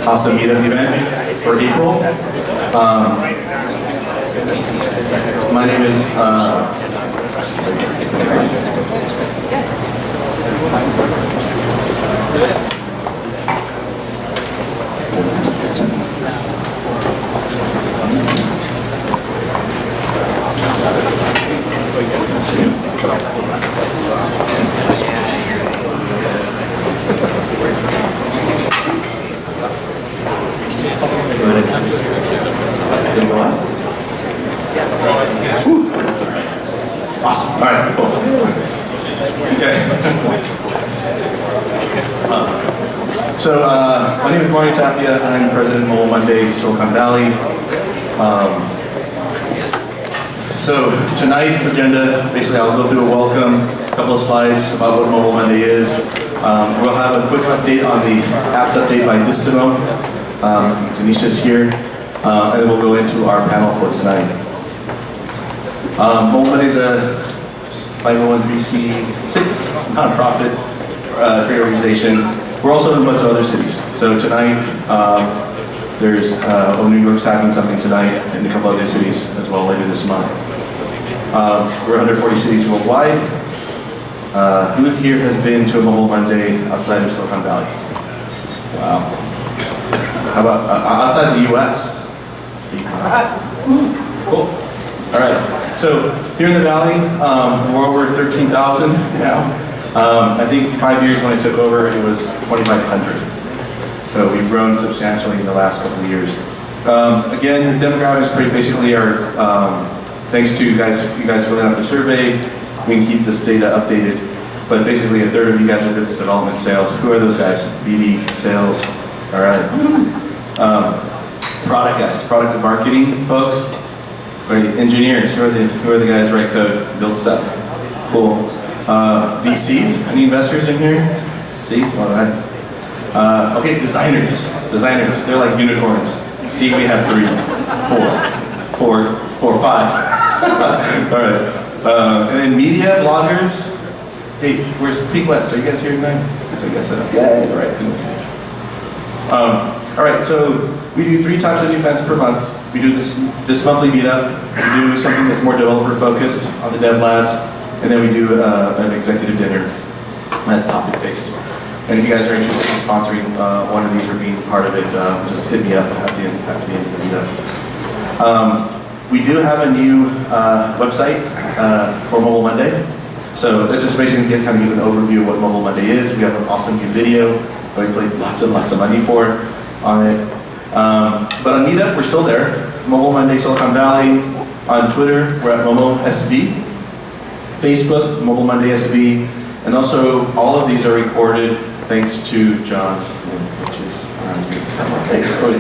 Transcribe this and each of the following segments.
awesome meetup event for April. My name is awesome. All right, cool. Okay. So, my name is Moatti. I'm president of Mobile Monday, Silicon Valley. So, tonight's agenda, basically I'll go through a welcome, a couple of slides about what Mobile Monday is. We'll have a quick update on the apps update by Distimo. Tanisha's here. And then we'll go into our panel for tonight. Mobile Monday is a 501(c)(6) nonprofit trade organization. We're also in a bunch of other cities. So tonight, there's New York's having something tonight, and a couple other cities as well later this month. We're 140 cities worldwide. Who here has been to a Mobile Monday outside of Silicon Valley? Wow. How about outside the US? Cool. All right. So here in the Valley, we're over 13,000 now. I think 5 years when I took over, it was 2,500. So we've grown substantially in the last couple of years. Again, the demographics pretty basically are thanks to you guys filling out the survey. We can keep this data updated. But basically, a third of you guys are business development sales. Who are those guys? BD, sales. All right. Product guys, product and marketing folks. Wait, engineers, who are the guys who write code, build stuff? Cool. VCs, any investors in here? See, all right. Okay, designers, they're like unicorns. See, we have 3, 4, 5. All right. And then media, bloggers. Hey, where's Peak West? Are you guys here tonight? So you guys set up. Yeah, all right, Peak West. All right, so we do 3 types of events per month. We do this monthly meetup. We do something that's more developer focused on the dev labs, and then we do an executive dinner, topic based. And if you guys are interested in sponsoring one of these or being part of it, just hit me up at the end of the meetup. We do have a new website for Mobile Monday. So that's just basically kind of give an overview of what Mobile Monday is. We have an awesome new video that we paid lots and lots of money for on it. But on Meetup, we're still there. Mobile Monday, Silicon Valley. On Twitter, we're at Momo SB. Facebook, Mobile Monday SB. And also, all of these are recorded thanks to John, which is around here.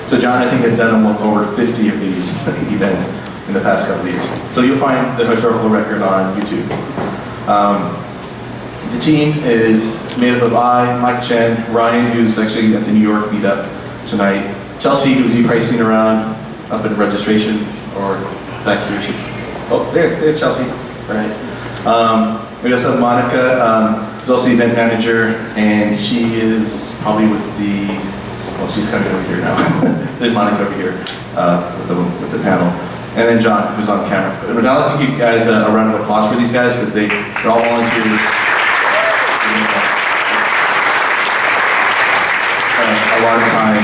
So John, I think, has done over 50 of these events in the past couple of years. So you'll find the historical record on YouTube. The team is made up of Mike Chen, Ryan, who's actually at the New York meetup tonight, Chelsea, who's e-pricing around up at registration, or back here. Oh, there's Chelsea. All right. We also have Monica, who's also the event manager, and she is probably with the, well, she's coming over here now. There's Monica over here with the panel. And then John, who's on camera. But now I'd like to give you guys a round of applause for these guys, because they're all volunteers. A lot of time,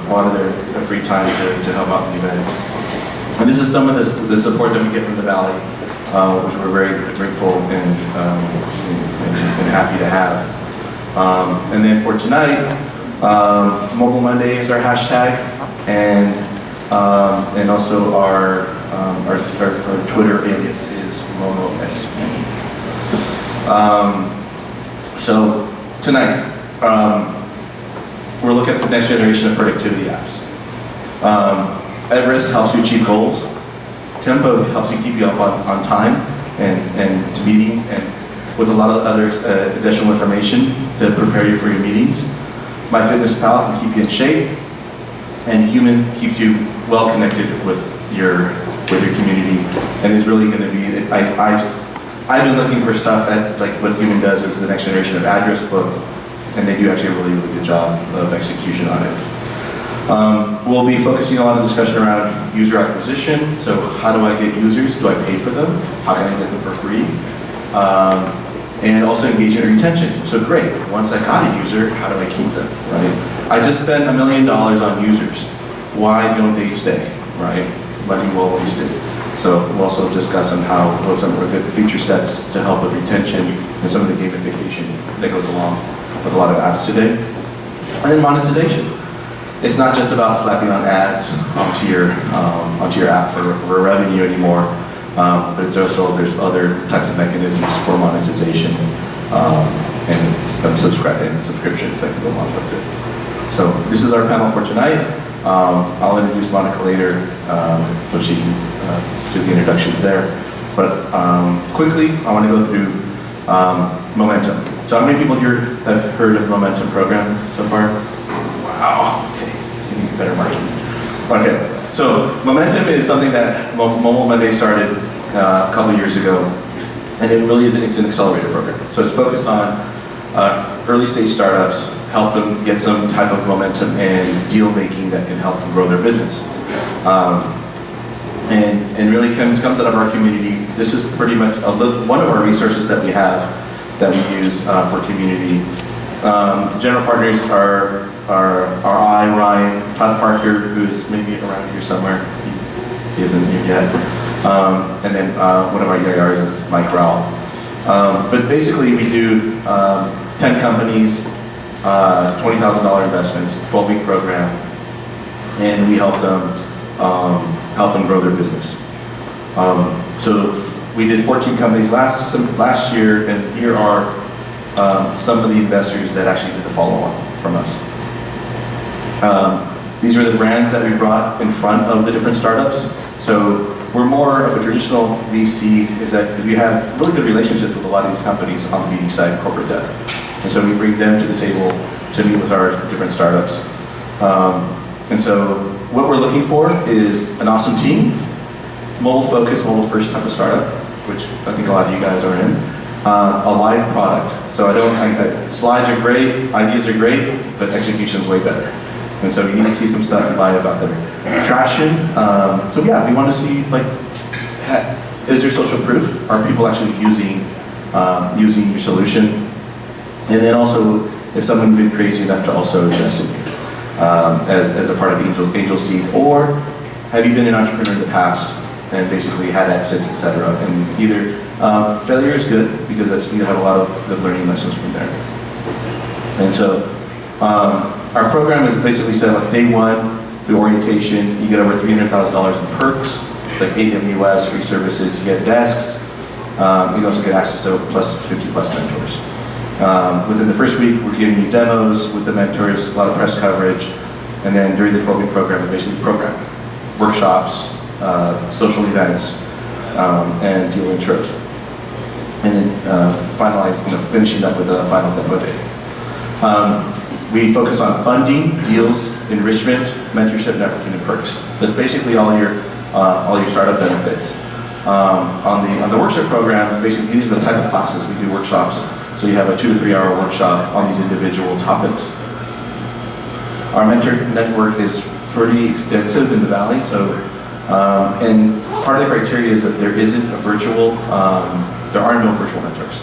a lot of their free time to help out in the events. And this is some of the support that we get from the Valley, which we're very grateful and happy to have. And then for tonight, Mobile Monday is our hashtag, and also our Twitter alias is MomoSB. So tonight, we're looking at the next generation of productivity apps. Everest helps you achieve goals. Tempo helps you keep you up on time and to meetings, and with a lot of other additional information to prepare you for your meetings. MyFitnessPal can keep you in shape, and Humin keeps you well connected with your community, and is really going to be. I've been looking for stuff at like what Humin does is the next generation of address book, and they do actually a really, really good job of execution on it. We'll be focusing a lot of discussion around user acquisition. So how do I get users? Do I pay for them? How can I get them for free? And also engagement and retention. So great, once I got a user, how do I keep them, right? I just spent $1 million on users. Why don't they stay, right? Money well wasted. So we'll also discuss on what some of the good feature sets to help with retention and some of the gamification that goes along with a lot of apps today. And then monetization. It's not just about slapping on ads onto your app for revenue anymore, but it's also, there's other types of mechanisms for monetization and subscriptions that can go along with it. So this is our panel for tonight. I'll introduce Monica later so she can do the introductions there. But quickly, I want to go through Momentum. So how many people here have heard of Momentum program so far? Wow, okay, we need better marketing. Okay, so Momentum is something that Moble Monday started a couple of years ago, and it really is it's an accelerator program. So it's focused on early stage startups, help them get some type of momentum and deal making that can help them grow their business. And really comes out of our community. This is pretty much one of our resources that we have that we use for community. The general partners are Ryan, Todd Parker, who's maybe around here somewhere. He isn't here yet. And then one of our EIRs is Mike Rowell. But basically we do 10 companies, $20,000 investments, 12-week program, and we help them grow their business. So we did 14 companies last year, and here are some of the investors that actually did the follow-on from us. These are the brands that we brought in front of the different startups. So we're more of a traditional VC, is that we have really good relationships with a lot of these companies on the BD side, corporate dev. And so we bring them to the table to meet with our different startups. And so what we're looking for is an awesome team, mobile-focused, mobile-first type of startup, which I think a lot of you guys are in. A live product. So slides are great, ideas are great, but execution's way better. And so you need to see some stuff live out there. Traction. So yeah, we want to see is there social proof? Are people actually using your solution? And then also, is someone been crazy enough to also invest in you as a part of Angel Seed? Or have you been an entrepreneur in the past and basically had exits, etc.? And either failure is good because you have a lot of good learning lessons from there. And so our program is basically set up day one through orientation. You get over $300,000 in perks, like AWS, free services. You get desks. You also get access to 50 plus mentors. Within the first week, we're giving you demos with the mentors, a lot of press coverage, and then during the 12-week program, we basically program workshops, social events, and deal intros. And then finishing up with a final demo day. We focus on funding, deals, enrichment, mentorship, networking, and perks. That's basically all your startup benefits. On the workshop programs, basically these are the type of classes we do workshops. So you have a 2 to 3 hour workshop on these individual topics. Our mentor network is pretty extensive in the Valley. So, and part of the criteria is that there are no virtual mentors.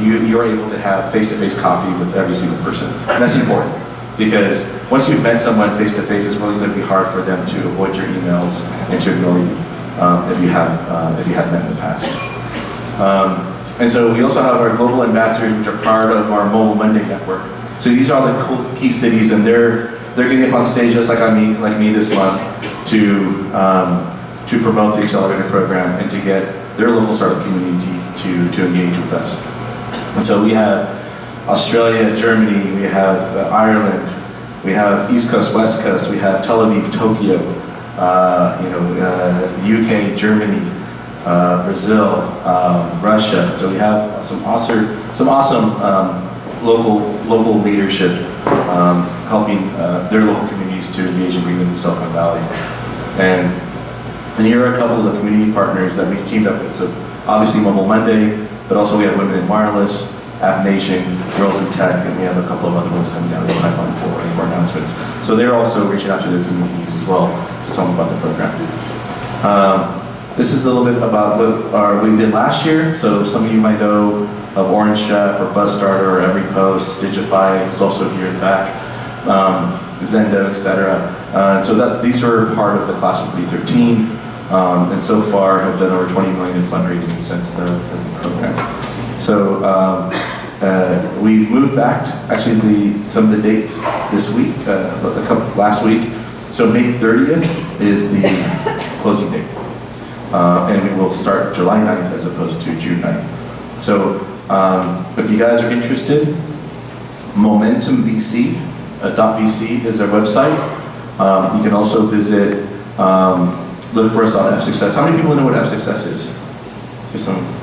You're able to have face-to-face coffee with every single person. And that's important because once you've met someone face-to-face, it's really going to be hard for them to avoid your emails and to ignore you if you have met in the past. And so we also have our global ambassadors, which are part of our Moble Monday network. So these are all the cool key cities, and they're getting up on stage just like me this month to promote the Accelerator program and to get their local startup community to engage with us. And so we have Australia, Germany, we have Ireland, we have East Coast, West Coast, we have Tel Aviv, Tokyo, UK, Germany, Brazil, Russia. So we have some awesome local leadership helping their local communities to engage and bring them to Silicon Valley. And here are a couple of the community partners that we've teamed up with. So obviously Mobile Monday, but also we have Women in Wireless, App Nation, Girls in Tech, and we have a couple of other ones coming down in the pipeline for announcements. So they're also reaching out to their communities as well to tell them about the program. This is a little bit about what we did last year. So some of you might know of Orange Chef or BuzzStarter or EveryPost, Digify is also here in the back, Zendo, etc. So these were part of the class of 2013, and so far have done over 20 million in fundraising since the program. So we've moved back to actually some of the dates this week, last week. So May 30th is the closing date. And we will start July 9th as opposed to June 9th. So if you guys are interested, momentumvc.vc is our website. You can also visit, look for us on F-Success. How many people know what F-Success is?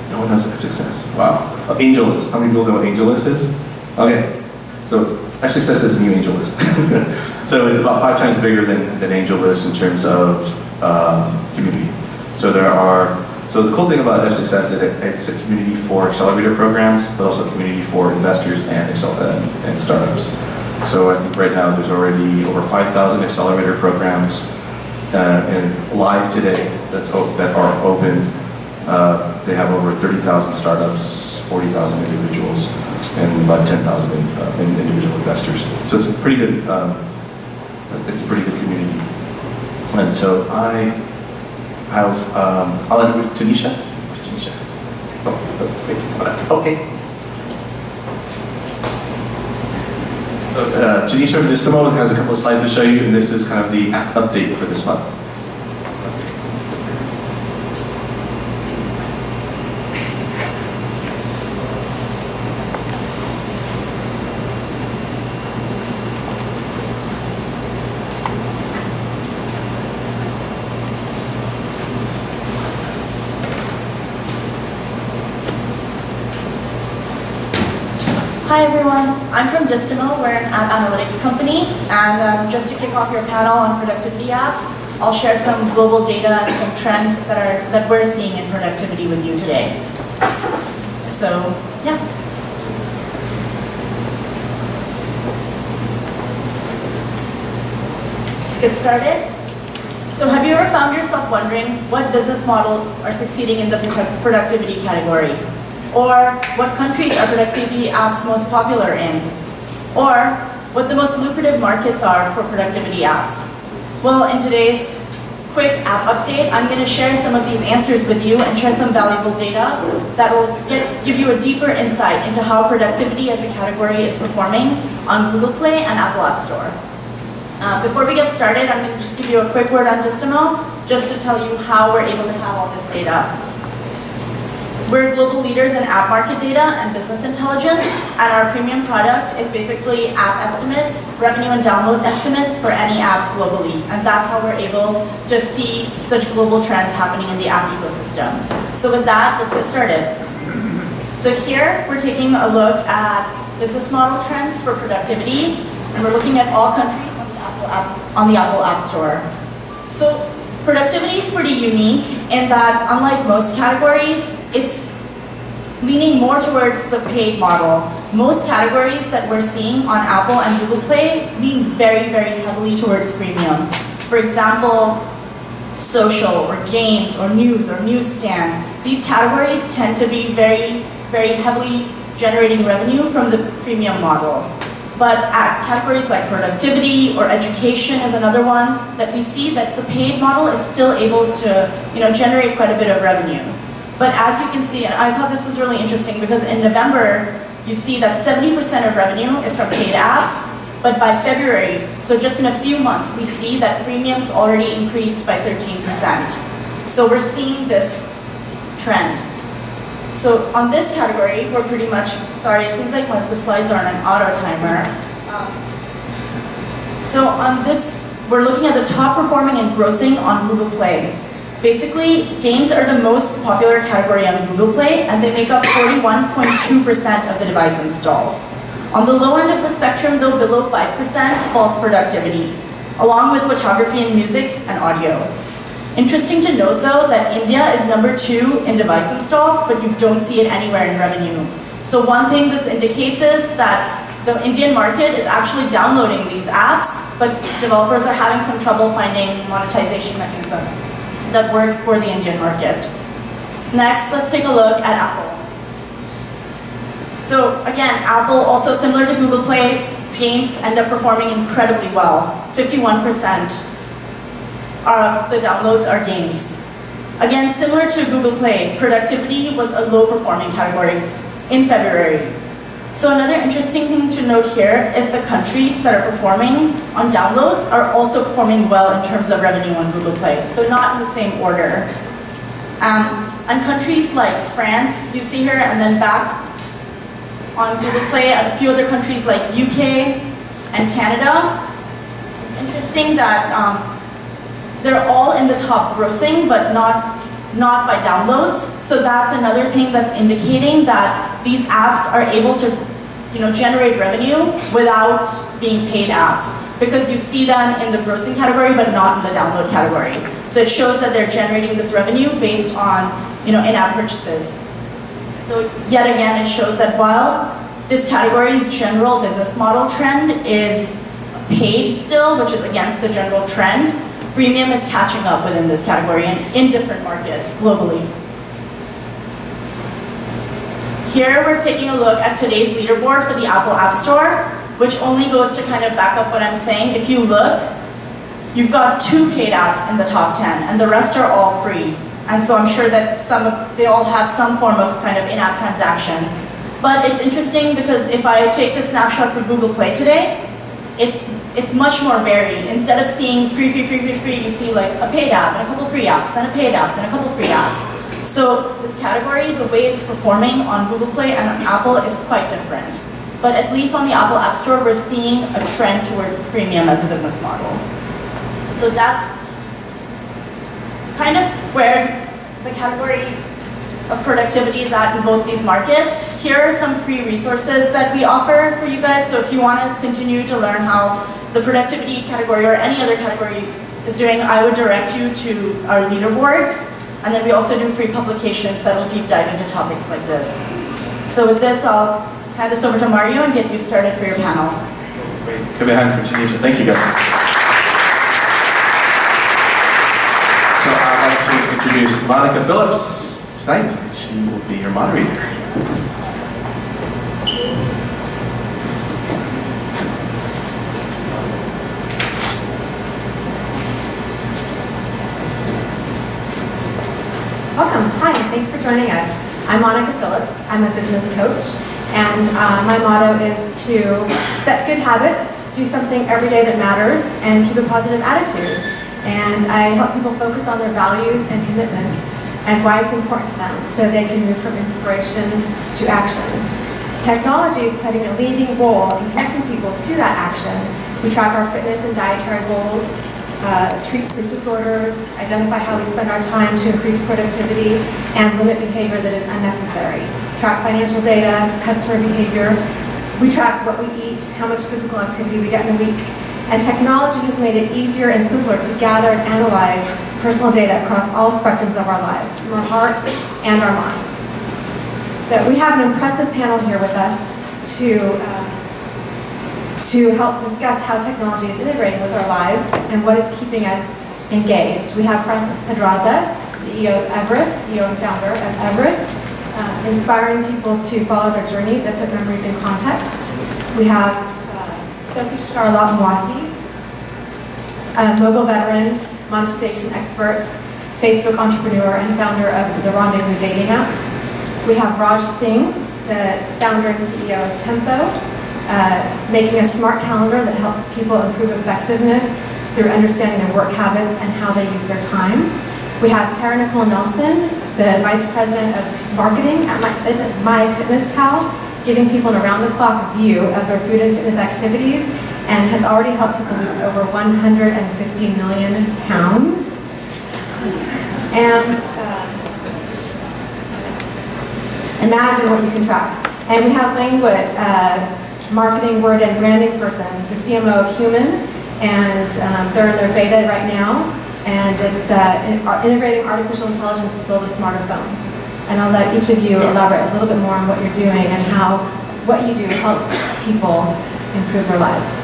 No one knows F-Success. Wow. AngelList. How many people know what AngelList is? Okay. So F-Success is the new AngelList. So it's about 5 times bigger than AngelList in terms of community. So the cool thing about F-Success is it's a community for accelerator programs, but also a community for investors and startups. So I think right now there's already over 5,000 accelerator programs and live today that are open. They have over 30,000 startups, 40,000 individuals, and about 10,000 individual investors. So it's a pretty good community. And so I'll end with Tanisha. Where's Tanisha? Okay. Tanisha from Distimo has a couple of slides to show you, and this is kind of the update for this month. Hi everyone, I'm from Distimo. We're an app analytics company, and just to kick off your panel on productivity apps, I'll share some global data and some trends that we're seeing in productivity with you today. So, yeah. Let's get started. So have you ever found yourself wondering what business models are succeeding in the productivity category? Or what countries are productivity apps most popular in? Or what the most lucrative markets are for productivity apps? Well, in today's quick app update, I'm going to share some of these answers with you and share some valuable data that will give you a deeper insight into how productivity as a category is performing on Google Play and Apple App Store. Before we get started, I'm going to just give you a quick word on Distimo, just to tell you how we're able to have all this data. We're global leaders in app market data and business intelligence, and our premium product is basically app estimates, revenue and download estimates for any app globally, and that's how we're able to see such global trends happening in the app ecosystem. So with that, let's get started. So here, we're taking a look at business model trends for productivity, and we're looking at all countries on the Apple App Store. So productivity is pretty unique in that, unlike most categories, it's leaning more towards the paid model. Most categories that we're seeing on Apple and Google Play lean very, very heavily towards freemium. For example, social or games or news or newsstand. These categories tend to be very, very heavily generating revenue from the freemium model. But at categories like productivity or education is another one that we see that the paid model is still able to generate quite a bit of revenue. But as you can see, and I thought this was really interesting because in November, you see that 70% of revenue is from paid apps, but by February, so just in a few months, we see that freemium's already increased by 13%. So we're seeing this trend. So on this category, we're pretty much, sorry, it seems like the slides are on an auto timer. So on this, we're looking at the top performing and grossing on Google Play. Basically, games are the most popular category on Google Play, and they make up 41.2% of the device installs. On the low end of the spectrum, though, below 5%, falls productivity, along with photography and music and audio. Interesting to note, though, that India is number 2 in device installs, but you don't see it anywhere in revenue. So one thing this indicates is that the Indian market is actually downloading these apps, but developers are having some trouble finding monetization mechanism that works for the Indian market. Next, let's take a look at Apple. So again, Apple, also similar to Google Play, games end up performing incredibly well. 51% of the downloads are games. Again, similar to Google Play, productivity was a low performing category in February. So another interesting thing to note here is the countries that are performing on downloads are also performing well in terms of revenue on Google Play. They're not in the same order. And countries like France, you see here, and then back on Google Play, and a few other countries like UK and Canada. It's interesting that they're all in the top grossing, but not by downloads. So that's another thing that's indicating that these apps are able to, generate revenue without being paid apps, because you see them in the grossing category, but not in the download category. So it shows that they're generating this revenue based on, in-app purchases. So yet again, it shows that while this category's general business model trend is paid still, which is against the general trend, freemium is catching up within this category and in different markets globally. Here we're taking a look at today's leaderboard for the Apple App Store, which only goes to kind of back up what I'm saying. If you look, you've got 2 paid apps in the top 10, and the rest are all free. And so I'm sure that they all have some form of kind of in-app transaction. But it's interesting because if I take this snapshot for Google Play today, it's much more varied. Instead of seeing free, you see like a paid app and a couple free apps, then a paid app, then a couple free apps. So this category, the way it's performing on Google Play and on Apple is quite different. But at least on the Apple App Store, we're seeing a trend towards freemium as a business model. So that's kind of where the category of productivity is at in both these markets. Here are some free resources that we offer for you guys. So if you want to continue to learn how the productivity category or any other category is doing, I would direct you to our leaderboards. And then we also do free publications that will deep dive into topics like this. So with this, I'll hand this over to Mario and get you started for your panel. Great. Give a hand for Tunisia. Thank you, guys. So I'd like to introduce Monica Phillips tonight. She will be your moderator. Welcome. Hi, thanks for joining us. I'm Monica Phillips. I'm a business coach, and my motto is to set good habits, do something every day that matters, and keep a positive attitude. And I help people focus on their values and commitments and why it's important to them so they can move from inspiration to action. Technology is playing a leading role in connecting people to that action. We track our fitness and dietary goals, treat sleep disorders, identify how we spend our time to increase productivity, and limit behavior that is unnecessary. Track financial data, customer behavior. We track what we eat, how much physical activity we get in a week. And technology has made it easier and simpler to gather and analyze personal data across all spectrums of our lives, from our heart and our mind. So we have an impressive panel here with us to help discuss how technology is integrating with our lives and what is keeping us engaged. We have Francis Pedraza, CEO of Everest, CEO and founder of Everest, inspiring people to follow their journeys and put memories in context. We have Sophie-Charlotte Moatti, Moble veteran, monetization expert, Facebook entrepreneur, and founder of the Rendezvous dating app. We have Raj Singh, the founder and CEO of Tempo, making a smart calendar that helps people improve effectiveness through understanding their work habits and how they use their time. We have Nicholle Nelson, the Vice President of Marketing at MyFitnessPal, giving people an around-the-clock view of their food and fitness activities, and has already helped people lose over 150 million pounds. And imagine what you can track. And we have Lane Wood, marketing, word, and branding person, the CMO of Humin, and they're in their beta right now, and it's integrating artificial intelligence to build a smarter phone. And I'll let each of you elaborate a little bit more on what you're doing and how what you do helps people improve their lives.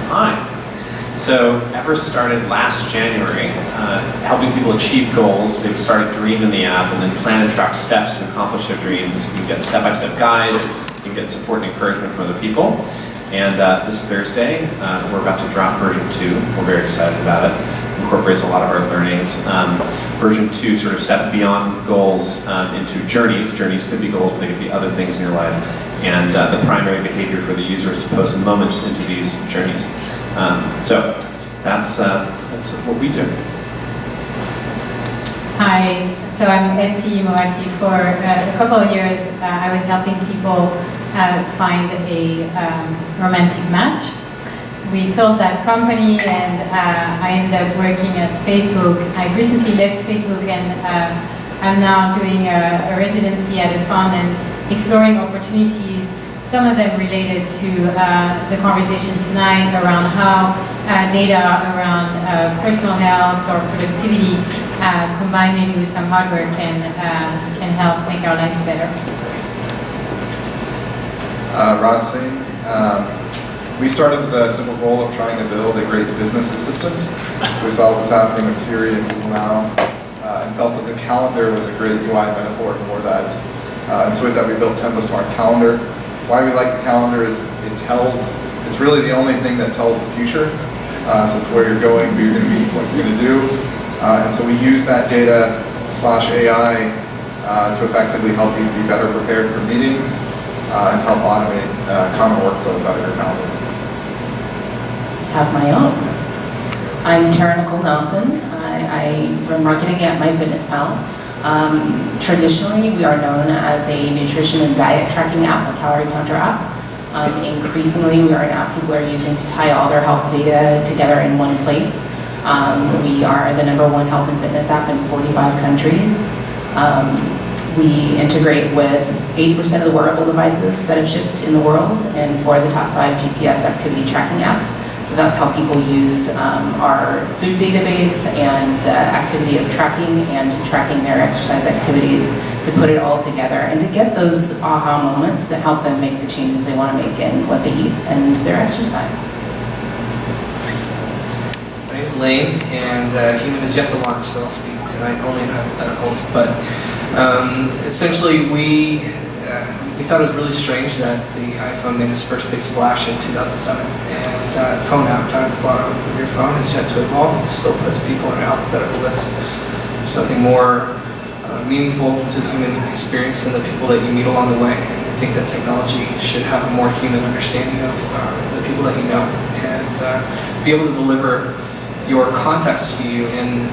Hi. So Everest started last January, helping people achieve goals. They've started Dream in the app and then plan and track steps to accomplish their dreams. You get step-by-step guides, you get support and encouragement from other people. And this Thursday, we're about to drop version 2. We're very excited about it. Incorporates a lot of our learnings. Version 2 sort of step beyond goals into journeys. Journeys could be goals, but they could be other things in your life. And the primary behavior for the user is to post moments into these journeys. So that's what we do. Hi, so I'm SC Moatti. For a couple of years, I was helping people find a romantic match. We sold that company and I ended up working at Facebook. I recently left Facebook and I'm now doing a residency at a fund and exploring opportunities, some of them related to the conversation tonight around how data around personal health or productivity combined maybe with some hardware can help make our lives better. Raj Singh. We started with the simple goal of trying to build a great business assistant. So we saw what was happening with Siri and Google Now, and felt that the calendar was a great UI metaphor for that. And so with that, we built Tempo Smart Calendar. Why we like the calendar is it's really the only thing that tells the future. So it's where you're going, who you're going to meet, what you're going to do. And so we use that data /AI to effectively help you be better prepared for meetings and help automate common workflows out of your calendar. Have my own. I'm Tara Nicole Nelson. I run marketing at MyFitnessPal. Traditionally, we are known as a nutrition and diet tracking app, a calorie counter app. Increasingly, we are an app people are using to tie all their health data together in one place. We are the #1 health and fitness app in 45 countries. We integrate with 80% of the wearable devices that have shipped in the world and 4 of the top 5 GPS activity tracking apps. So that's how people use our food database and the activity of tracking and tracking their exercise activities to put it all together and to get those aha moments that help them make the changes they want to make in what they eat and their exercise. My name is Lane, and Humin is yet to launch, so I'll speak tonight only in hypotheticals. But essentially, we thought it was really strange that the iPhone made its first big splash in 2007, and that phone app down at the bottom of your phone has yet to evolve. It still puts people on an alphabetical list. There's nothing more meaningful to the human experience than the people that you meet along the way. And I think that technology should have a more human understanding of the people that you know, and be able to deliver your context to you in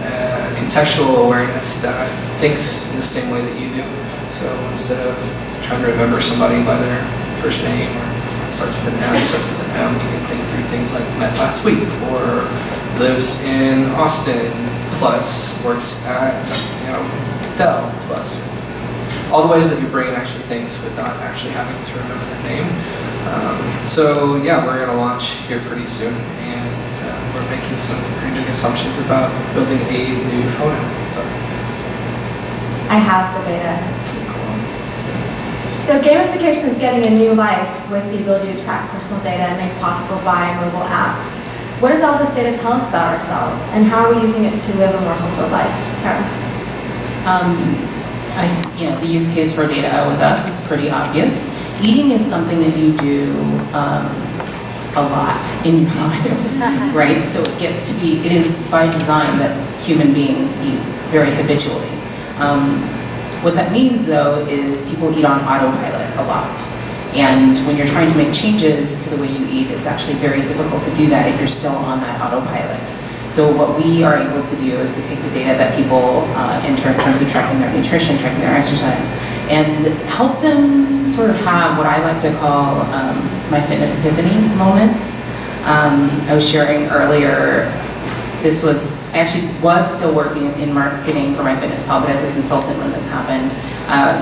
contextual awareness that thinks in the same way that you do. So instead of trying to remember somebody by their first name, or starts with an M, you can think through things like met last week, or lives in Austin, plus works at Dell, plus all the ways that your brain actually thinks without actually having to remember their name. So yeah, we're going to launch here pretty soon, and we're making some pretty big assumptions about building a new phone app. So I have the beta. It's pretty cool. So gamification is getting a new life with the ability to track personal data made possible by mobile apps. What does all this data tell us about ourselves, and how are we using it to live a more fulfilled life? Tara? The use case for data with us is pretty obvious. Eating is something that you do a lot in your life, right? So it is by design that human beings eat very habitually. What that means, though, is people eat on autopilot a lot. And when you're trying to make changes to the way you eat, it's actually very difficult to do that if you're still on that autopilot. So what we are able to do is to take the data that people enter in terms of tracking their nutrition, tracking their exercise, and help them sort of have what I like to call my fitness epiphany moments. I was sharing earlier, I actually was still working in marketing for MyFitnessPal, but as a consultant when this happened.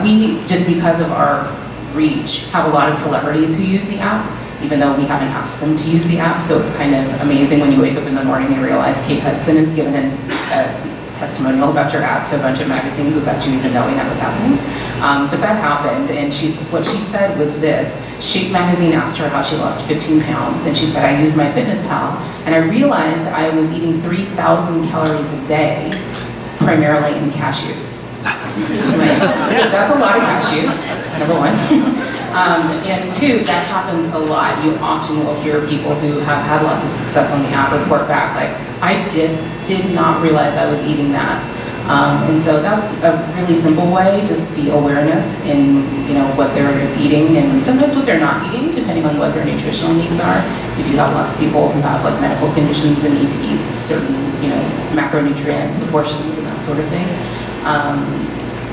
We, just because of our reach, have a lot of celebrities who use the app, even though we haven't asked them to use the app. So it's kind of amazing when you wake up in the morning and realize Kate Hudson is given a testimonial about your app to a bunch of magazines without you even knowing that was happening. But that happened, and what she said was this. Shape magazine asked her how she lost 15 pounds, and she said, I used MyFitnessPal, and I realized I was eating 3,000 calories a day, primarily in cashews. So that's a lot of cashews, number one. And two, that happens a lot. You often will hear people who have had lots of success on the app report back, like, I just did not realize I was eating that. And so that's a really simple way, just the awareness in what they're eating and sometimes what they're not eating, depending on what their nutritional needs are. We do have lots of people who have like medical conditions and need to eat certain macronutrient proportions and that sort of thing.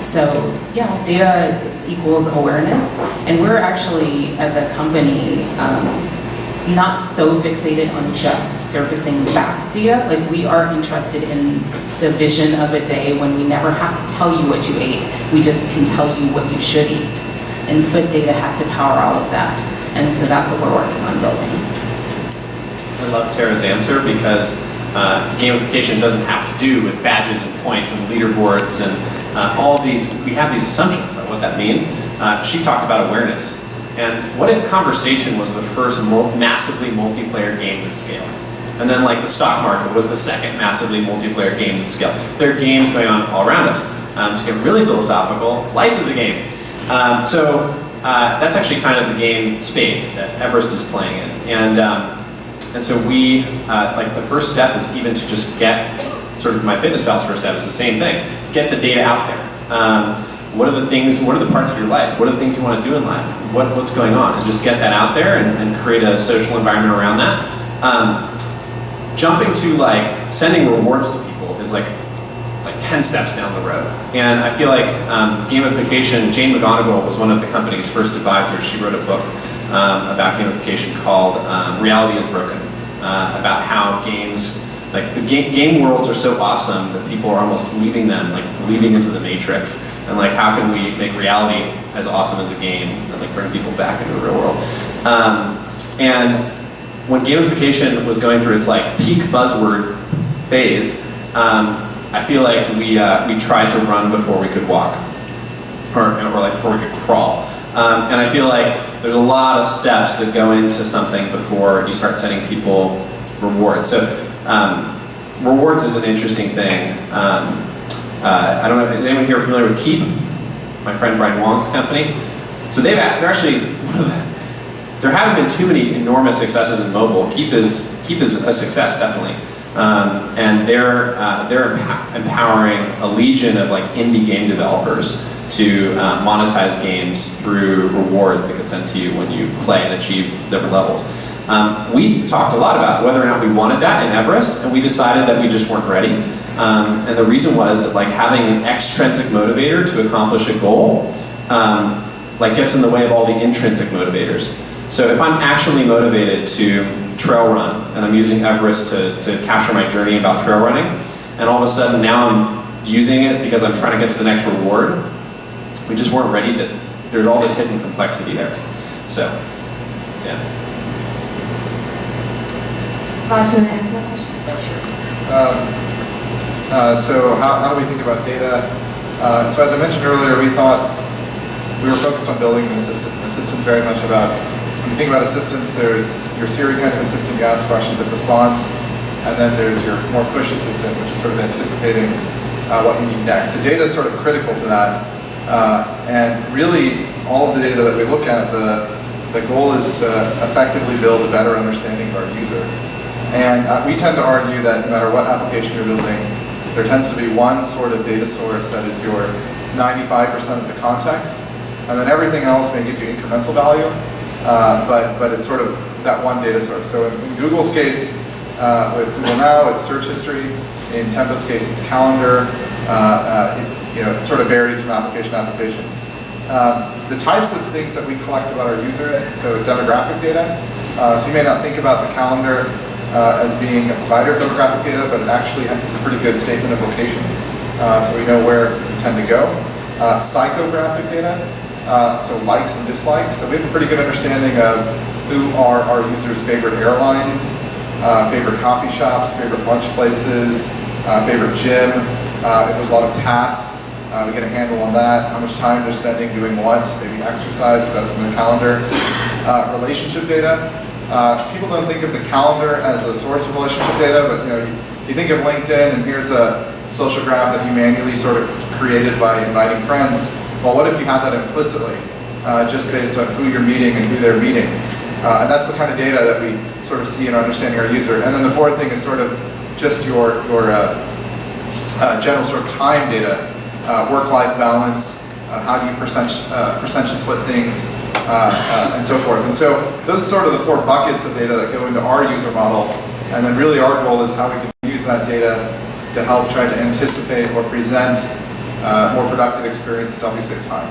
So yeah, data equals awareness, and we're actually, as a company, not so fixated on just surfacing back data. Like, we are interested in the vision of a day when we never have to tell you what you ate. We just can tell you what you should eat. But data has to power all of that. And so that's what we're working on building. I love Tara's answer because gamification doesn't have to do with badges and points and leaderboards and all of these. We have these assumptions about what that means. She talked about awareness. And what if conversation was the first massively multiplayer game that scaled? And then like the stock market was the second massively multiplayer game that scaled. There are games going on all around us. To get really philosophical, life is a game. So that's actually kind of the game space that Everest is playing in. And so we, like the first step is even to just get, sort of MyFitnessPal's first step is the same thing. Get the data out there. What are the things, what are the parts of your life? What are the things you want to do in life? What's going on? And just get that out there and create a social environment around that. Jumping to like sending rewards to people is like 10 steps down the road. And I feel like gamification, Jane McGonigal was one of the company's first advisors. She wrote a book about gamification called Reality is Broken, about how games, like the game worlds are so awesome that people are almost leaving them, like leaving into the matrix. And like, how can we make reality as awesome as a game and like bring people back into the real world? And when gamification was going through its like peak buzzword phase, I feel like we tried to run before we could walk, or like before we could crawl. And I feel like there's a lot of steps that go into something before you start setting people rewards. So rewards is an interesting thing. I don't know, is anyone here familiar with Keep? My friend Brian Wong's company. So they're actually, there haven't been too many enormous successes in mobile. Keep is a success, definitely. And they're empowering a legion of like indie game developers to monetize games through rewards that get sent to you when you play and achieve different levels. We talked a lot about whether or not we wanted that in Everest, and we decided that we just weren't ready. And the reason was that like having an extrinsic motivator to accomplish a goal like gets in the way of all the intrinsic motivators. So if I'm actually motivated to trail run, and I'm using Everest to capture my journey about trail running, and all of a sudden now I'm using it because I'm trying to get to the next reward, we just weren't ready to, there's all this hidden complexity there. So, yeah. Raj, you want to answer that question? Sure. So how do we think about data? So as I mentioned earlier, we thought we were focused on building an assistant. An assistant's very much about, when you think about assistants, there's your Siri kind of assistant, you ask questions, it responds, and then there's your more push assistant, which is sort of anticipating what you need next. So data is sort of critical to that. And really, all of the data that we look at, the goal is to effectively build a better understanding of our user. And we tend to argue that no matter what application you're building, there tends to be one sort of data source that is your 95% of the context, and then everything else may give you incremental value, but it's sort of that one data source. So in Google's case, with Google Now, it's search history. In Tempo's case, it's calendar. It sort of varies from application to application. The types of things that we collect about our users, so demographic data. So you may not think about the calendar as being a provider of demographic data, but it actually is a pretty good statement of location. So we know where you tend to go. Psychographic data, so likes and dislikes. So we have a pretty good understanding of who are our users' favorite airlines, favorite coffee shops, favorite lunch places, favorite gym, if there's a lot of tasks, we get a handle on that, how much time they're spending doing what, maybe exercise, if that's in their calendar. Relationship data. People don't think of the calendar as a source of relationship data, but you think of LinkedIn, and here's a social graph that you manually sort of created by inviting friends. Well, what if you had that implicitly, just based on who you're meeting and who they're meeting? And that's the kind of data that we sort of see in understanding our user. And then the fourth thing is sort of just your general sort of time data, work-life balance, how do you percentage split things, and so forth. And so those are sort of the 4 buckets of data that go into our user model. And then really our goal is how we can use that data to help try to anticipate or present more productive experience to help you save time.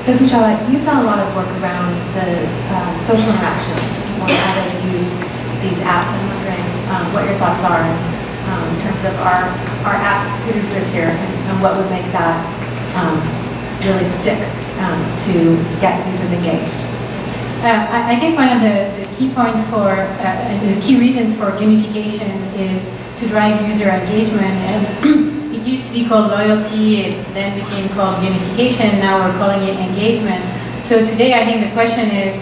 Sophie-Charlotte, you've done a lot of work around the social interactions of people and how they use these apps. I'm wondering what your thoughts are in terms of our app producers here and what would make that really stick to get users engaged. I think one of the key points for, the key reasons for gamification is to drive user engagement. And it used to be called loyalty, it then became called gamification, now we're calling it engagement. So today I think the question is,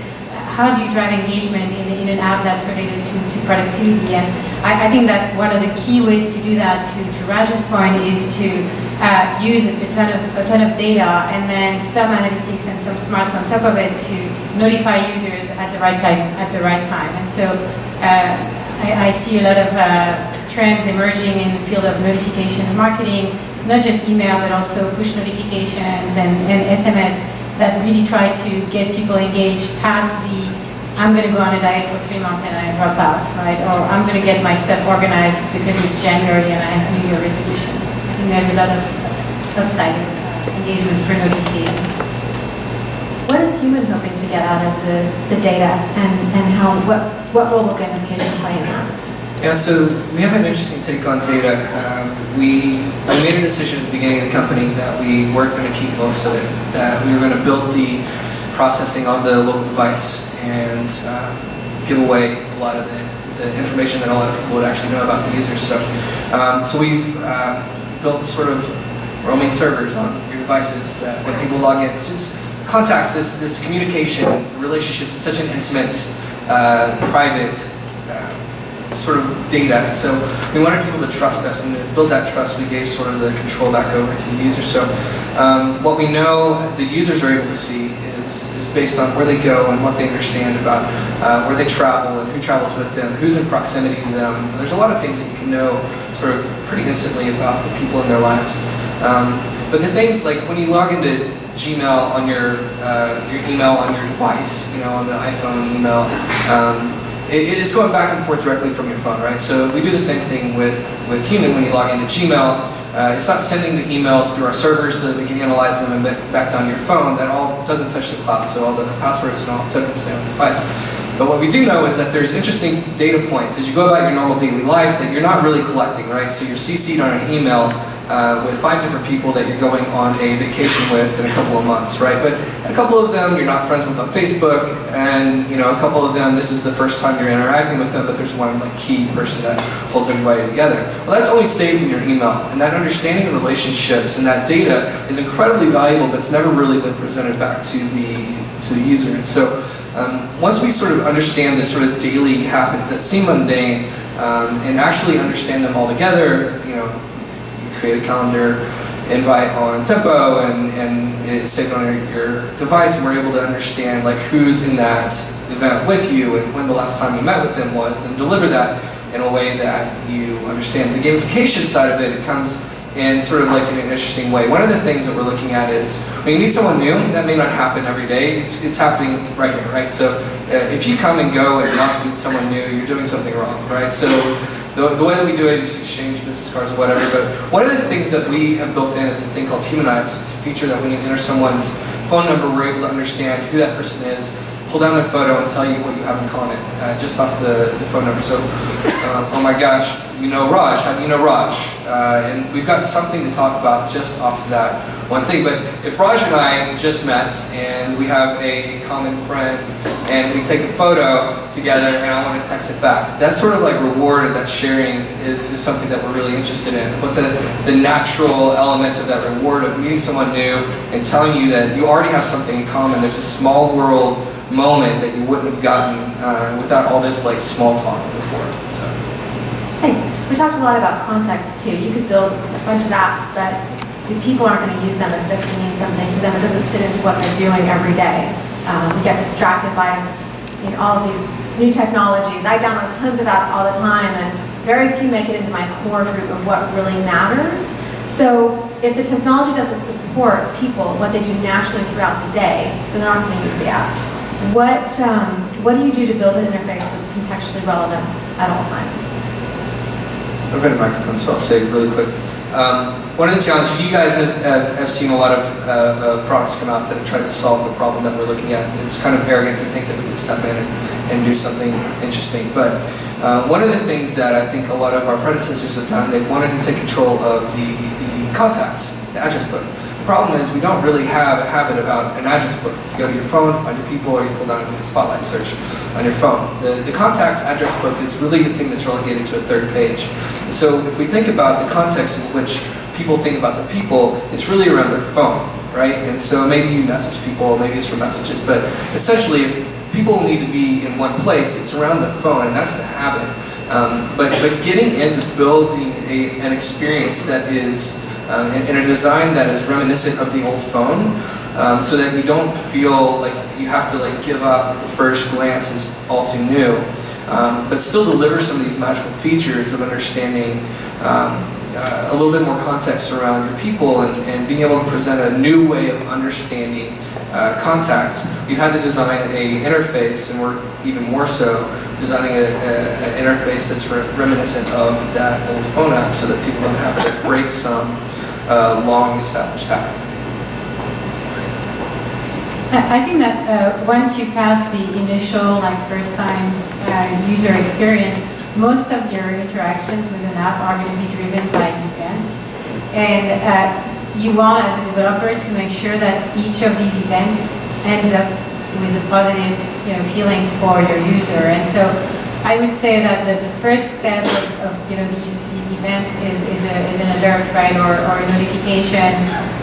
how do you drive engagement in an app that's related to productivity? And I think that one of the key ways to do that, to Raj's point, is to use a ton of data and then some analytics and some smarts on top of it to notify users at the right place at the right time. And so I see a lot of trends emerging in the field of notification marketing, not just email but also push notifications and SMS that really try to get people engaged past the I'm going to go on a diet for 3 months and I drop out, right? Or I'm going to get my stuff organized because it's January and I have New Year resolution. I think there's a lot of upside engagements for notifications. What is Humin hoping to get out of the data, and what role will gamification play in that? Yeah, so we have an interesting take on data. We made a decision at the beginning of the company that we weren't going to keep most of it, that we were going to build the processing on the local device and give away a lot of the information that a lot of people would actually know about the users. So we've built sort of roaming servers on your devices that when people log in, it's just contacts, this communication, relationships, it's such an intimate, private sort of data. So we wanted people to trust us, and to build that trust, we gave sort of the control back over to the user. So what we know the users are able to see is based on where they go and what they understand about where they travel and who travels with them, who's in proximity to them. There's a lot of things that you can know sort of pretty instantly about the people in their lives. But the things like when you log into Gmail on your email on your device, on the iPhone email, it's going back and forth directly from your phone, right? So we do the same thing with Humin. When you log into Gmail, it's not sending the emails through our servers so that we can analyze them and back down your phone. That all doesn't touch the cloud, so all the passwords and all tokens stay on the device. But what we do know is that there's interesting data points as you go about your normal daily life that you're not really collecting, right? So you're CC'd on an email with 5 different people that you're going on a vacation with in a couple of months, right? But a couple of them you're not friends with on Facebook, and a couple of them this is the first time you're interacting with them, but there's one key person that holds everybody together. Well, that's only saved in your email, and that understanding of relationships and that data is incredibly valuable, but it's never really been presented back to the user. And so once we sort of understand this sort of daily habits that seem mundane, and actually understand them all together, you create a calendar invite on Tempo and it's saved on your device, and we're able to understand who's in that event with you and when the last time you met with them was, and deliver that in a way that you understand. The gamification side of it comes in sort of in an interesting way. One of the things that we're looking at is when you meet someone new, that may not happen every day, it's happening right here, right? So if you come and go and not meet someone new, you're doing something wrong, right? So the way that we do it is exchange business cards or whatever, but one of the things that we have built in is a thing called Humanize. It's a feature that when you enter someone's phone number, we're able to understand who that person is pull down their photo and tell you what you have in common just off the phone number. So, oh my gosh, you know Raj, how do you know Raj? And we've got something to talk about just off of that one thing. But if Raj and I just met and we have a common friend and we take a photo together and I want to text it back, that sort of like reward and that sharing is something that we're really interested in. But the natural element of that reward of meeting someone new and telling you that you already have something in common, there's a small world moment that you wouldn't have gotten without all this like small talk before. So. Thanks. We talked a lot about context too. You could build a bunch of apps, but people aren't going to use them if it doesn't mean something to them. It doesn't fit into what they're doing every day. We get distracted by all of these new technologies. I download tons of apps all the time, and very few make it into my core group of what really matters. So if the technology doesn't support people, what they do naturally throughout the day, then they're not going to use the app. What do you do to build an interface that's contextually relevant at all times? I've got a microphone, so I'll say it really quick. One of the challenges, you guys have seen a lot of products come out that have tried to solve the problem that we're looking at. It's kind of arrogant to think that we can step in and do something interesting. But one of the things that I think a lot of our predecessors have done, they've wanted to take control of the contacts, the address book. The problem is we don't really have a habit about an address book. You go to your phone, find your people, or you pull down a spotlight search on your phone. The contacts address book is really the thing that's relegated to a third page. So if we think about the context in which people think about their people, it's really around their phone, right? And so maybe you message people, maybe it's for messages, but essentially if people need to be in one place, it's around their phone, and that's the habit. But getting into building an experience that is in a design that is reminiscent of the old phone, so that you don't feel like you have to like give up at the first glance is all too new, but still deliver some of these magical features of understanding a little bit more context around your people and being able to present a new way of understanding contacts. We've had to design an interface, and we're even more so designing an interface that's reminiscent of that old phone app so that people don't have to break some long established habit. I think that once you pass the initial, first time user experience, most of your interactions with an app are going to be driven by events. And you want, as a developer, to make sure that each of these events ends up with a positive feeling for your user. And so I would say that the first step of these events is an alert, right, or a notification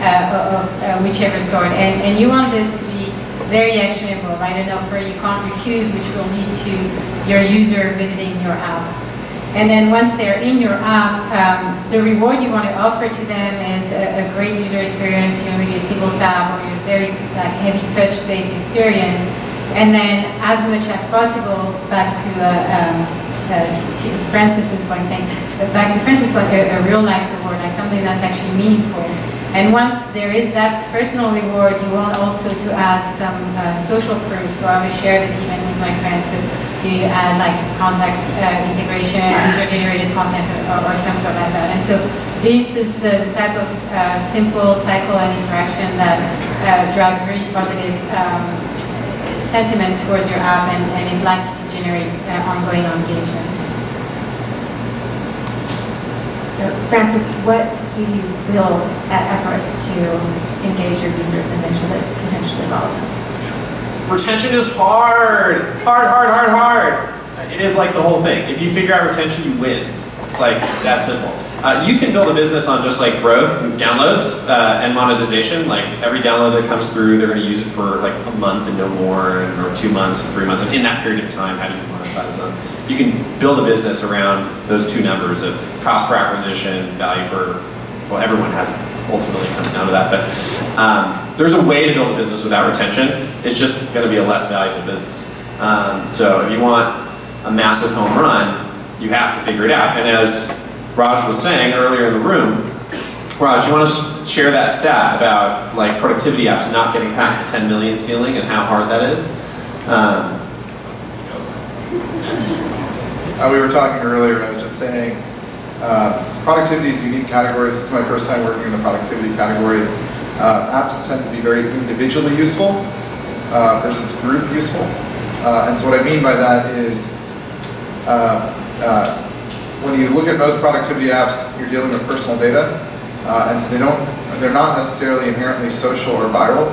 of whichever sort. And you want this to be very actionable, right? An offer you can't refuse, which will lead to your user visiting your app. And then once they're in your app, the reward you want to offer to them is a great user experience, maybe a single tap or a very heavy touch-based experience. And then, as much as possible, back to Francis's point, a real-life reward, something that's actually meaningful. And once there is that personal reward, you want also to add some social proof. So I will share this event with my friends. So you add contact integration, user-generated content, or some sort like that. And so this is the type of simple cycle and interaction that drives really positive sentiment towards your app and is likely to generate ongoing engagement. So, Francis, what do you build at Everest to engage your users and make sure that it's contextually relevant? Retention is hard. Hard. It is like the whole thing. If you figure out retention, you win. It's like that simple. You can build a business on just growth, downloads, and monetization. Every download that comes through, they're going to use it for a month and no more, or 2 months and 3 months. And in that period of time, how do you monetize them? You can build a business around those two numbers of cost per acquisition, value per, well, everyone has it. Ultimately, it comes down to that. But there's a way to build a business without retention. It's just going to be a less valuable business. So if you want a massive home run, you have to figure it out. And as Raj was saying earlier in the room, Raj, you want to share that stat about productivity apps not getting past the 10 million ceiling and how hard that is? We were talking earlier, I was just saying, productivity is a unique category. This is my first time working in the productivity category. Apps tend to be very individually useful, versus group useful. And so what I mean by that is, when you look at most productivity apps, you're dealing with personal data, and so they're not necessarily inherently social or viral.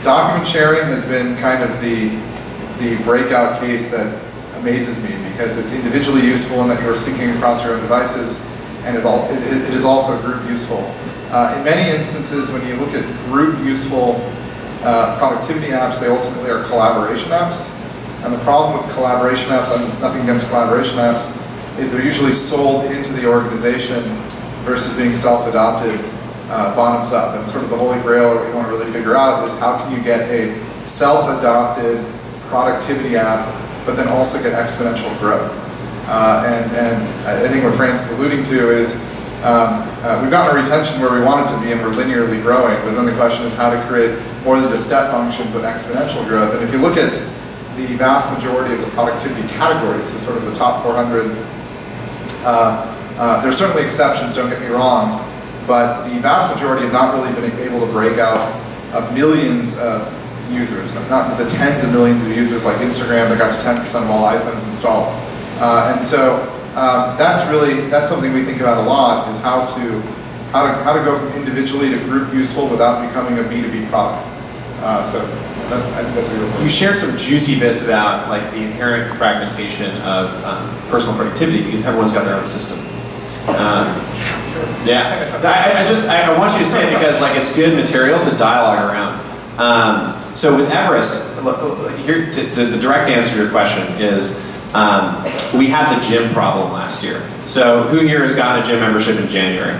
Document sharing has been kind of the breakout case that amazes me, because it's individually useful in that you're syncing across your own devices, and it is also group useful. In many instances, when you look at group useful productivity apps, they ultimately are collaboration apps. And the problem with collaboration apps, and nothing against collaboration apps, is they're usually sold into the organization versus being self-adopted bottoms up. And sort of the holy grail, or what you want to really figure out, is how can you get a self-adopted productivity app, but then also get exponential growth. And I think what France is alluding to is we've gotten a retention where we want it to be, and we're linearly growing, but then the question is how to create more than just step functions, but exponential growth. And if you look at the vast majority of the productivity categories, so sort of the top 400, there's certainly exceptions, don't get me wrong, but the vast majority have not really been able to break out of millions of users, not the tens of millions of users like Instagram that got to 10% of all iPhones installed. And so that's something we think about a lot, is how to go from individually to group useful without becoming a B2B product. I think that's what you're You shared some juicy bits about like the inherent fragmentation of personal productivity because everyone's got their own system. Yeah, I want you to say it because like it's good material to dialogue around. So with Everest, here the direct answer to your question is we had the gym problem last year. So who here has gotten a gym membership in January?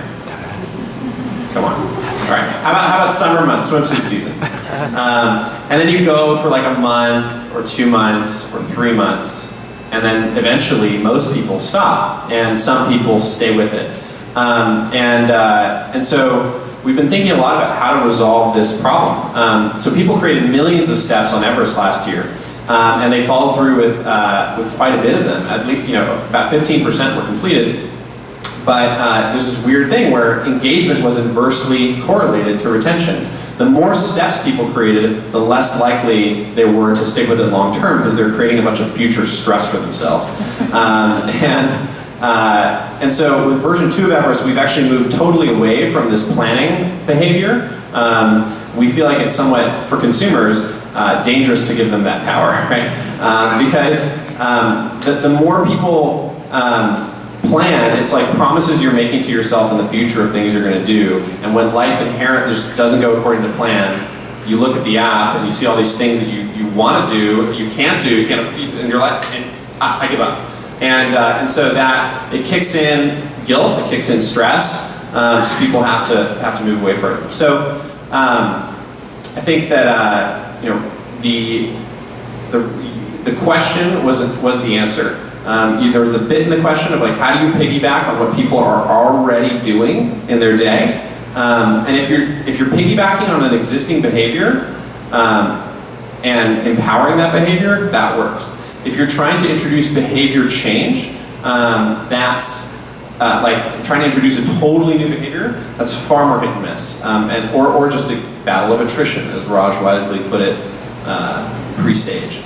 Come on. All right. How about summer months, swimsuit season? And then you go for like a month or 2 months or 3 months, and then eventually most people stop, and some people stay with it. And so we've been thinking a lot about how to resolve this problem. So people created millions of steps on Everest last year, and they followed through with quite a bit of them. At least, about 15% were completed. But there's this weird thing where engagement was inversely correlated to retention. The more steps people created, the less likely they were to stick with it long term because they're creating a bunch of future stress for themselves. And so with version 2 of Everest, we've actually moved totally away from this planning behavior. We feel like it's somewhat, for consumers, dangerous to give them that power, right? Because the more people plan, it's like promises you're making to yourself in the future of things you're going to do. And when life inherently just doesn't go according to plan, you look at the app and you see all these things that you want to do, you can't do, and you're like, I give up. And so that it kicks in guilt, it kicks in stress, so people have to move away from it. So I think that the question was the answer. There was the bit in the question of like, how do you piggyback on what people are already doing in their day? And if you're piggybacking on an existing behavior and empowering that behavior, that works. If you're trying to introduce behavior change, that's like trying to introduce a totally new behavior, that's far more hit and miss. Or just a battle of attrition, as Raj wisely put it pre-stage.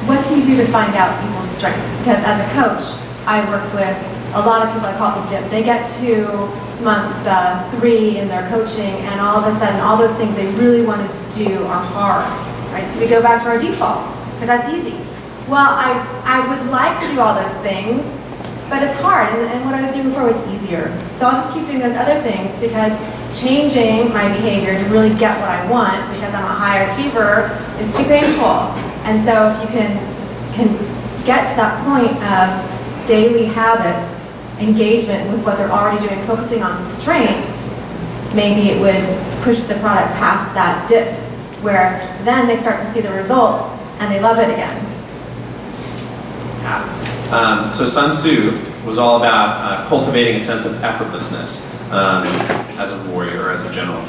What do you do to find out people's strengths? Because as a coach, I work with a lot of people, I call it the dip. They get to month 3 in their coaching, and all of a sudden, all those things they really wanted to do are hard, right? So we go back to our default, because that's easy. Well, I would like to do all those things, but it's hard, and what I was doing before was easier. So I'll just keep doing those other things, because changing my behavior to really get what I want, because I'm a high achiever, is too painful. And so if you can get to that point of daily habits, engagement with what they're already doing, focusing on strengths, maybe it would push the product past that dip, where then they start to see the results and they love it again. Yeah. So Sun Tzu was all about cultivating a sense of effortlessness as a warrior, as a general.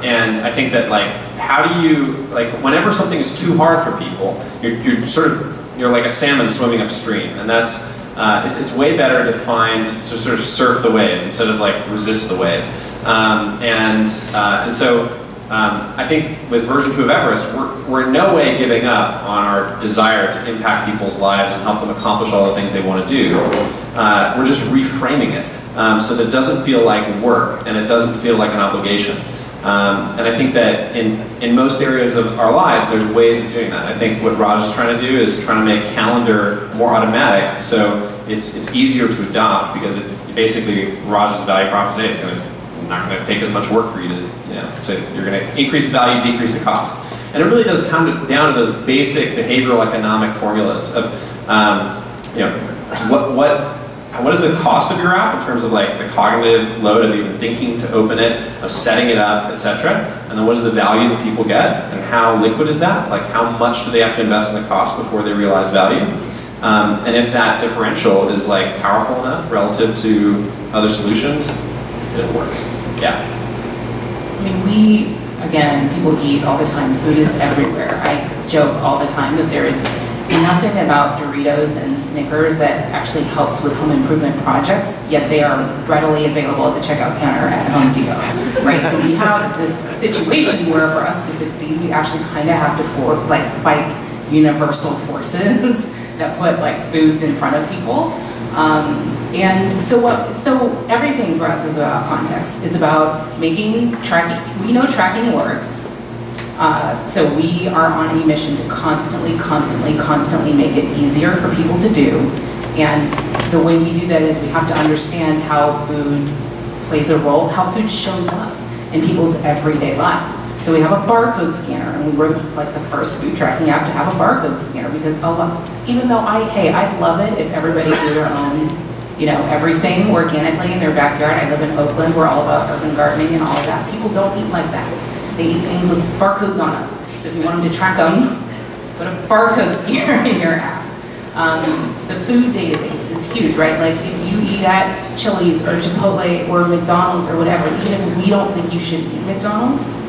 And I think that like, how do you, like whenever something is too hard for people, you're like a salmon swimming upstream, and that's, it's way better to surf the wave instead of like resist the wave. And so I think with version 2 of Everest, we're in no way giving up on our desire to impact people's lives and help them accomplish all the things they want to do. We're just reframing it so that it doesn't feel like work and it doesn't feel like an obligation. And I think that in most areas of our lives, there's ways of doing that. I think what Raj is trying to do is trying to make calendar more automatic, so it's easier to adopt, because basically Raj's value prop is it's not going to take as much work for you you're going to increase the value, decrease the cost. And it really does come down to those basic behavioral economic formulas of what is the cost of your app in terms of like the cognitive load of even thinking to open it, of setting it up, etc. And then what is the value that people get, and how liquid is that? Like how much do they have to invest in the cost before they realize value? And if that differential is like powerful enough relative to other solutions, it'll work. Yeah. I mean, again, people eat all the time. Food is everywhere. I joke all the time that there is nothing about Doritos and Snickers that actually helps with home improvement projects, yet they are readily available at the checkout counter at Home Depot, right? So we have this situation where for us to succeed, we actually kind of have to fight universal forces that put like foods in front of people. And so everything for us is about context. It's about making tracking. We know tracking works. So we are on a mission to constantly make it easier for people to do. And the way we do that is we have to understand how food plays a role, how food shows up in people's everyday lives. So we have a barcode scanner, and we were like the first food tracking app to have a barcode scanner, because even though I'd love it if everybody grew their own, everything organically in their backyard. I live in Oakland, we're all about urban gardening and all of that. People don't eat like that. They eat things with barcodes on them. So if you want them to track them, put a barcode scanner in your app. The food database is huge, right? Like if you eat at Chili's or Chipotle or McDonald's or whatever, even if we don't think you should eat McDonald's,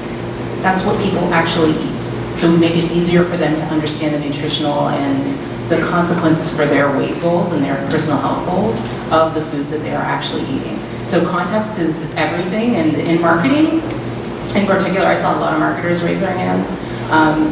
that's what people actually eat. So we make it easier for them to understand the nutritional and the consequences for their weight goals and their personal health goals of the foods that they are actually eating. So context is everything, and in marketing, in particular, I saw a lot of marketers raise their hands.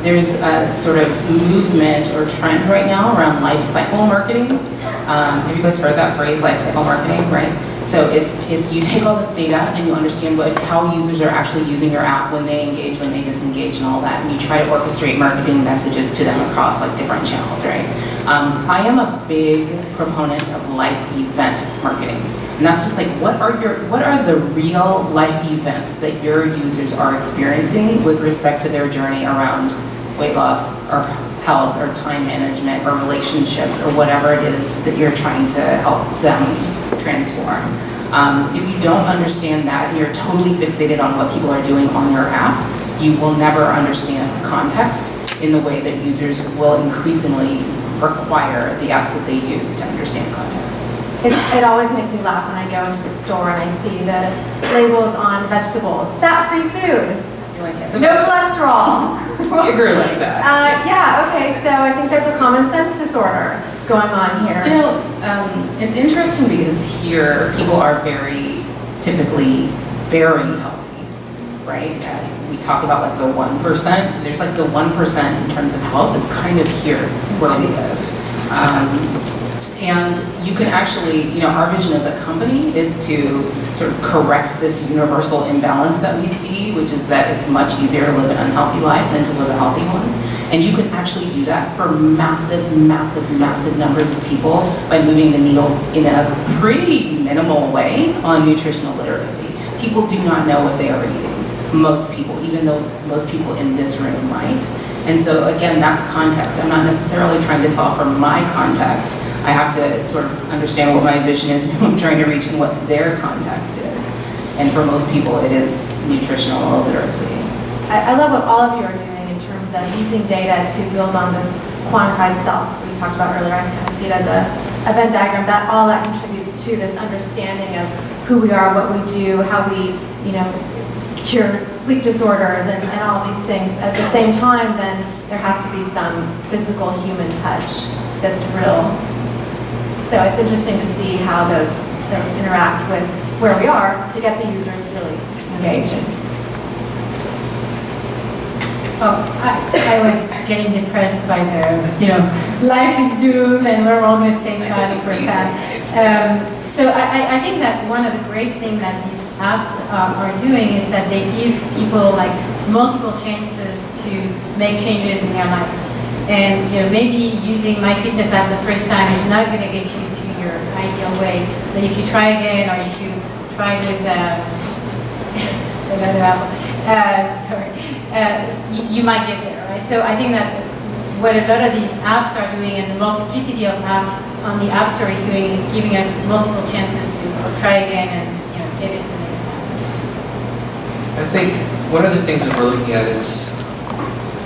There's a sort of movement or trend right now around life cycle marketing. Have you guys heard that phrase, life cycle marketing, right? So it's you take all this data and you understand how users are actually using your app, when they engage, when they disengage, and all that, and you try to orchestrate marketing messages to them across like different channels, right? I am a big proponent of life event marketing. And that's just like, what are the real life events that your users are experiencing with respect to their journey around weight loss or health or time management or relationships or whatever it is that you're trying to help them transform. If you don't understand that and you're totally fixated on what people are doing on your app, you will never understand context in the way that users will increasingly require the apps that they use to understand context. It always makes me laugh when I go into the store and I see the labels on vegetables. Fat-free food. You're like, no cholesterol. You grew like that. Yeah, okay, so I think there's a common sense disorder going on here. It's interesting because here people are typically very healthy, right? We talk about like the 1%. There's like the 1% in terms of health is kind of here where we live. And you can actually, our vision as a company is to sort of correct this universal imbalance that we see, which is that it's much easier to live an unhealthy life than to live a healthy one. And you can actually do that for massive numbers of people by moving the needle in a pretty minimal way on nutritional literacy. People do not know what they are eating. Most people, even though most people in this room might. And so again, that's context. I'm not necessarily trying to solve for my context. I have to sort of understand what my vision is and who I'm trying to reach and what their context is. And for most people, it is nutritional literacy. I love what all of you are doing in terms of using data to build on this quantified self we talked about earlier. I kind of see it as a Venn diagram, that all that contributes to this understanding of who we are, what we do, how we, cure sleep disorders and all these things. At the same time, then there has to be some physical human touch that's real. So it's interesting to see how those interact with where we are to get the users really engaged. Oh, I was getting depressed by the, life is doomed and we're all going to stay fat for fat. So I think that one of the great things that these apps are doing is that they give people like multiple chances to make changes in their life. And maybe using My Fitness app the first time is not going to get you to your ideal way. But if you try again, or if you try with another app, you might get there, right? So I think that what a lot of these apps are doing, and the multiplicity of apps on the App Store is doing, is giving us multiple chances to try again and get it the next time. I think one of the things that we're looking at is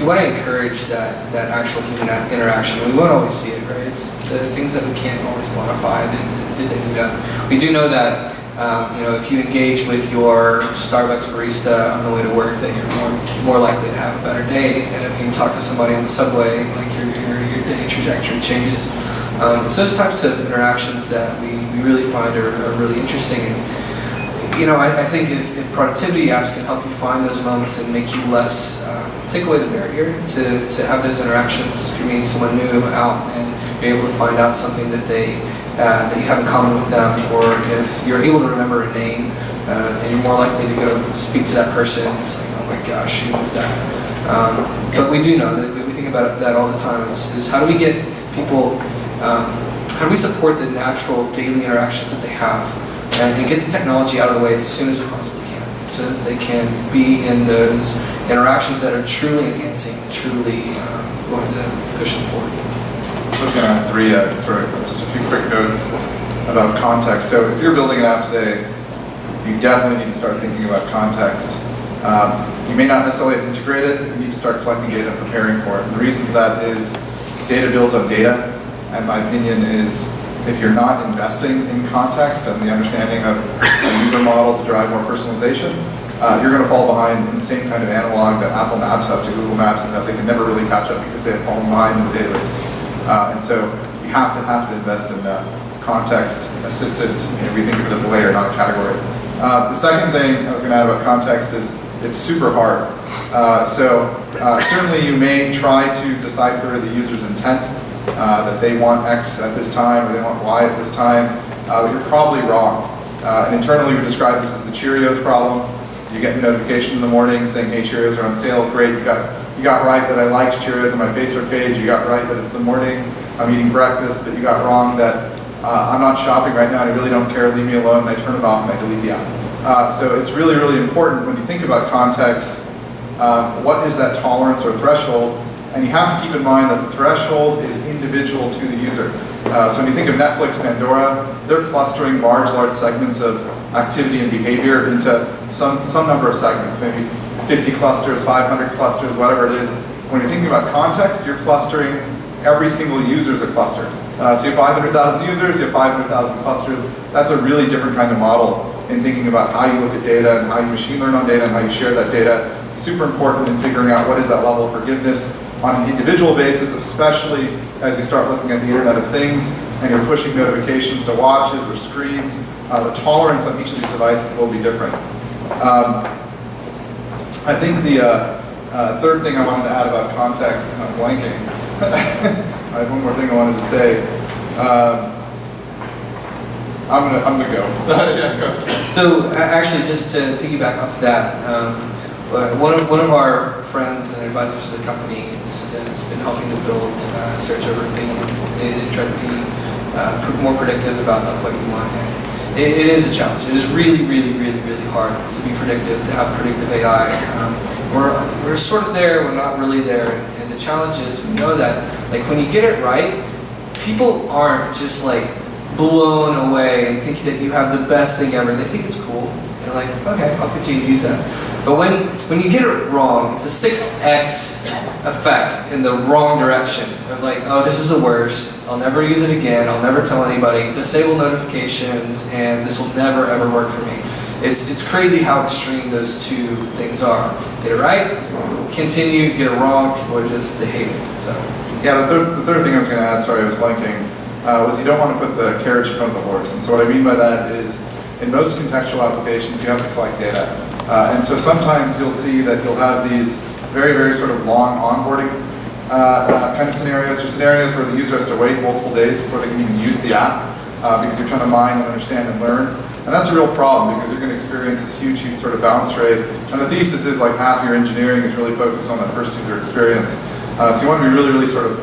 we want to encourage that actual human interaction. We won't always see it, right? It's the things that we can't always quantify that meet up. We do know that if you engage with your Starbucks barista on the way to work, that you're more likely to have a better day. If you talk to somebody on the subway, like your day trajectory changes. It's those types of interactions that we really find are really interesting. And, I think if productivity apps can help you find those moments and make you less, take away the barrier to have those interactions. If you're meeting someone new out and you're able to find out something that that you have in common with them, or if you're able to remember a name and you're more likely to go speak to that person, it's like, oh my gosh, who was that? But we do know that we think about that all the time is how do we get people, how do we support the natural daily interactions that they have and get the technology out of the way as soon as we possibly can, so that they can be in those interactions that are truly enhancing and truly going to push them forward. I was going to add three, just a few quick notes about context. So if you're building an app today, you definitely need to start thinking about context. You may not necessarily integrate it, you need to start collecting data and preparing for it. And the reason for that is data builds on data, and my opinion is if you're not investing in context and the understanding of the user model to drive more personalization, you're going to fall behind in the same kind of analog that Apple Maps has to Google Maps, and that they can never really catch up because they have fallen behind in the database. And so you have to invest in context assisted. We think of it as a layer, not a category. The second thing I was going to add about context is it's super hard. Certainly you may try to decipher the user's intent, that they want X at this time or they want Y at this time, but you're probably wrong. And internally we describe this as the Cheerios problem. You get a notification in the morning saying, hey, Cheerios are on sale, great, you got right that I liked Cheerios on my Facebook page, you got right that it's the morning, I'm eating breakfast, but you got wrong that I'm not shopping right now and I really don't care, leave me alone, and I turn it off and I delete the app. So it's really, really important when you think about context, what is that tolerance or threshold, and you have to keep in mind that the threshold is individual to the user. So when you think of Netflix, Pandora, they're clustering large segments of activity and behavior into some number of segments, maybe 50 clusters, 500 clusters, whatever it is. When you're thinking about context, you're clustering every single user as a cluster. So you have 500,000 users, you have 500,000 clusters. That's a really different kind of model in thinking about how you look at data and how you machine learn on data and how you share that data. Super important in figuring out what is that level of forgiveness on an individual basis, especially as we start looking at the Internet of Things and you're pushing notifications to watches or screens. The tolerance on each of these devices will be different. I think the third thing I wanted to add about context, and I'm blanking. I had one more thing I wanted to say. I'm gonna go. Yeah, go. So actually, just to piggyback off of that, one of our friends and advisors to the company has been helping to build search over Bing, and they've tried to be more predictive about what you want. And it is a challenge. It is really, really, really, really hard to be predictive, to have predictive AI. We're sort of there, we're not really there, and the challenge is we know that like when you get it right, people aren't just like blown away and think that you have the best thing ever. They think it's cool. And they're like, okay, I'll continue to use that. But when you get it wrong, it's a 6x effect in the wrong direction. Of like, oh, this is the worst. I'll never use it again. I'll never tell anybody. Disable notifications, and this will never ever work for me. It's crazy how extreme those two things are. Get it right, continue. Get it wrong, people are they hate it. So. Yeah, the third thing I was going to add, sorry, I was blanking, was you don't want to put the carriage in front of the horse. And so what I mean by that is, in most contextual applications, you have to collect data. And so sometimes you'll see that you'll have these very, very sort of long onboarding kind of scenarios, or scenarios where the user has to wait multiple days before they can even use the app because you're trying to mine and understand and learn. And that's a real problem because you're going to experience this huge, huge sort of bounce rate. And the thesis is like half your engineering is really focused on that first user experience. So you want to be really, really sort of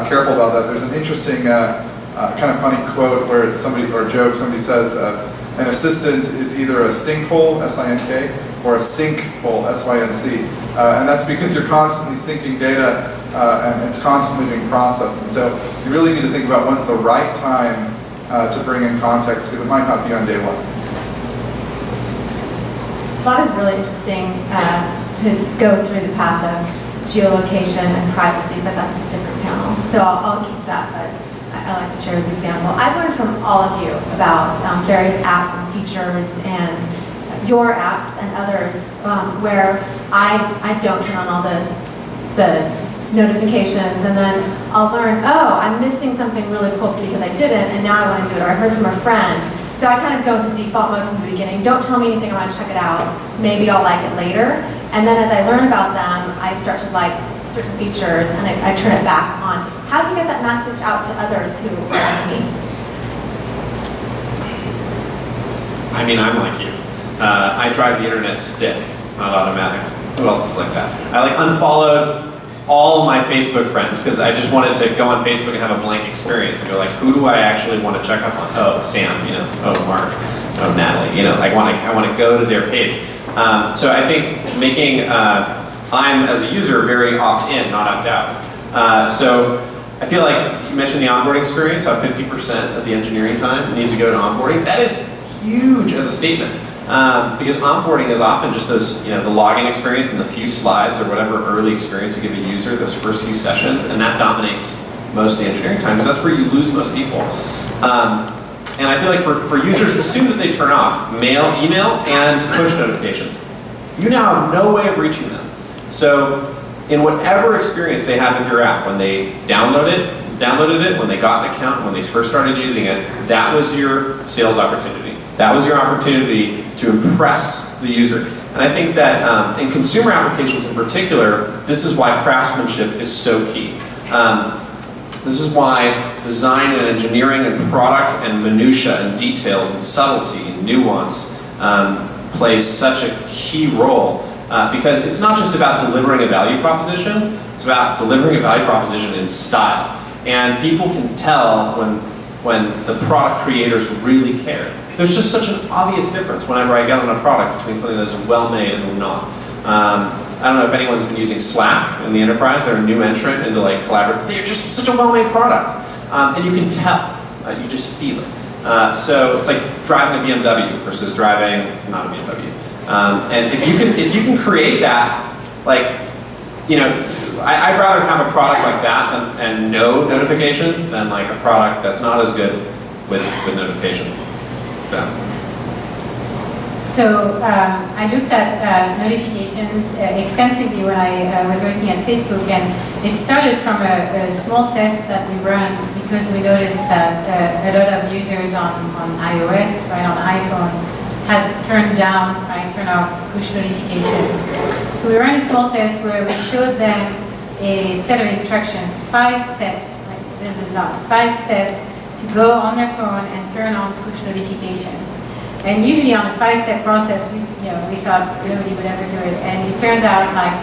careful about that. There's an interesting kind of funny quote where somebody, or joke, somebody says that an assistant is either a sinkhole, S-I-N-K, or a sink hole, S-Y-N-C. And that's because you're constantly syncing data and it's constantly being processed. And so you really need to think about when's the right time to bring in context, because it might not be on day one. A lot of really interesting to go through the path of geolocation and privacy, but that's a different panel. So I'll keep that, but I like the chair's example. I've learned from all of you about various apps and features and your apps and others where I don't turn on all the notifications, and then I'll learn, oh, I'm missing something really cool because I didn't, and now I want to do it, or I heard from a friend. So I kind of go into default mode from the beginning. Don't tell me anything, I want to check it out. Maybe I'll like it later. And then as I learn about them, I start to like certain features, and I turn it back on. How do you get that message out to others who are like me? I mean, I'm like you. I drive the internet stick, not automatic. Who else is like that? I like unfollowed all of my Facebook friends because I just wanted to go on Facebook and have a blank experience and go like, who do I actually want to check up on? Oh, Sam, you know. Oh, Mark. Oh, Natalie. You know, I want to go to their page. So I think making I'm as a user very opt-in, not opt-out. So I feel like you mentioned the onboarding experience, how 50% of the engineering time needs to go to onboarding. That is huge as a statement. Because onboarding is often just those, you know, the login experience and the few slides or whatever early experience you give a user, those first few sessions, and that dominates most of the engineering time, because that's where you lose most people. And I feel like for users, assume that they turn off mail, email, and push notifications. You now have no way of reaching them. So in whatever experience they had with your app, when they downloaded it, when they got an account, when they first started using it, that was your sales opportunity. That was your opportunity to impress the user. And I think that in consumer applications in particular, this is why craftsmanship is so key. This is why design and engineering and product and minutia and details and subtlety and nuance plays such a key role. Because it's not just about delivering a value proposition, it's about delivering a value proposition in style. And people can tell when the product creators really care. There's just such an obvious difference whenever I get on a product between something that's well-made and not. I don't know if anyone's been using Slack in the enterprise. They're a new entrant into like collaborative. They're just such a well-made product. And you can tell, you just feel it. So it's like driving a BMW versus driving not a BMW. And if you can create that, like, you know, I'd rather have a product like that and no notifications than like a product that's not as good with notifications. So I looked at notifications extensively when I was working at Facebook, and it started from a small test that we ran because we noticed that a lot of users on iOS, right, on iPhone, had turned off push notifications. So we ran a small test where we showed them a set of instructions, 5 steps, like there's a lot, 5 steps to go on their phone and turn on push notifications. And usually on a 5-step process, we thought nobody would ever do it. And it turned out like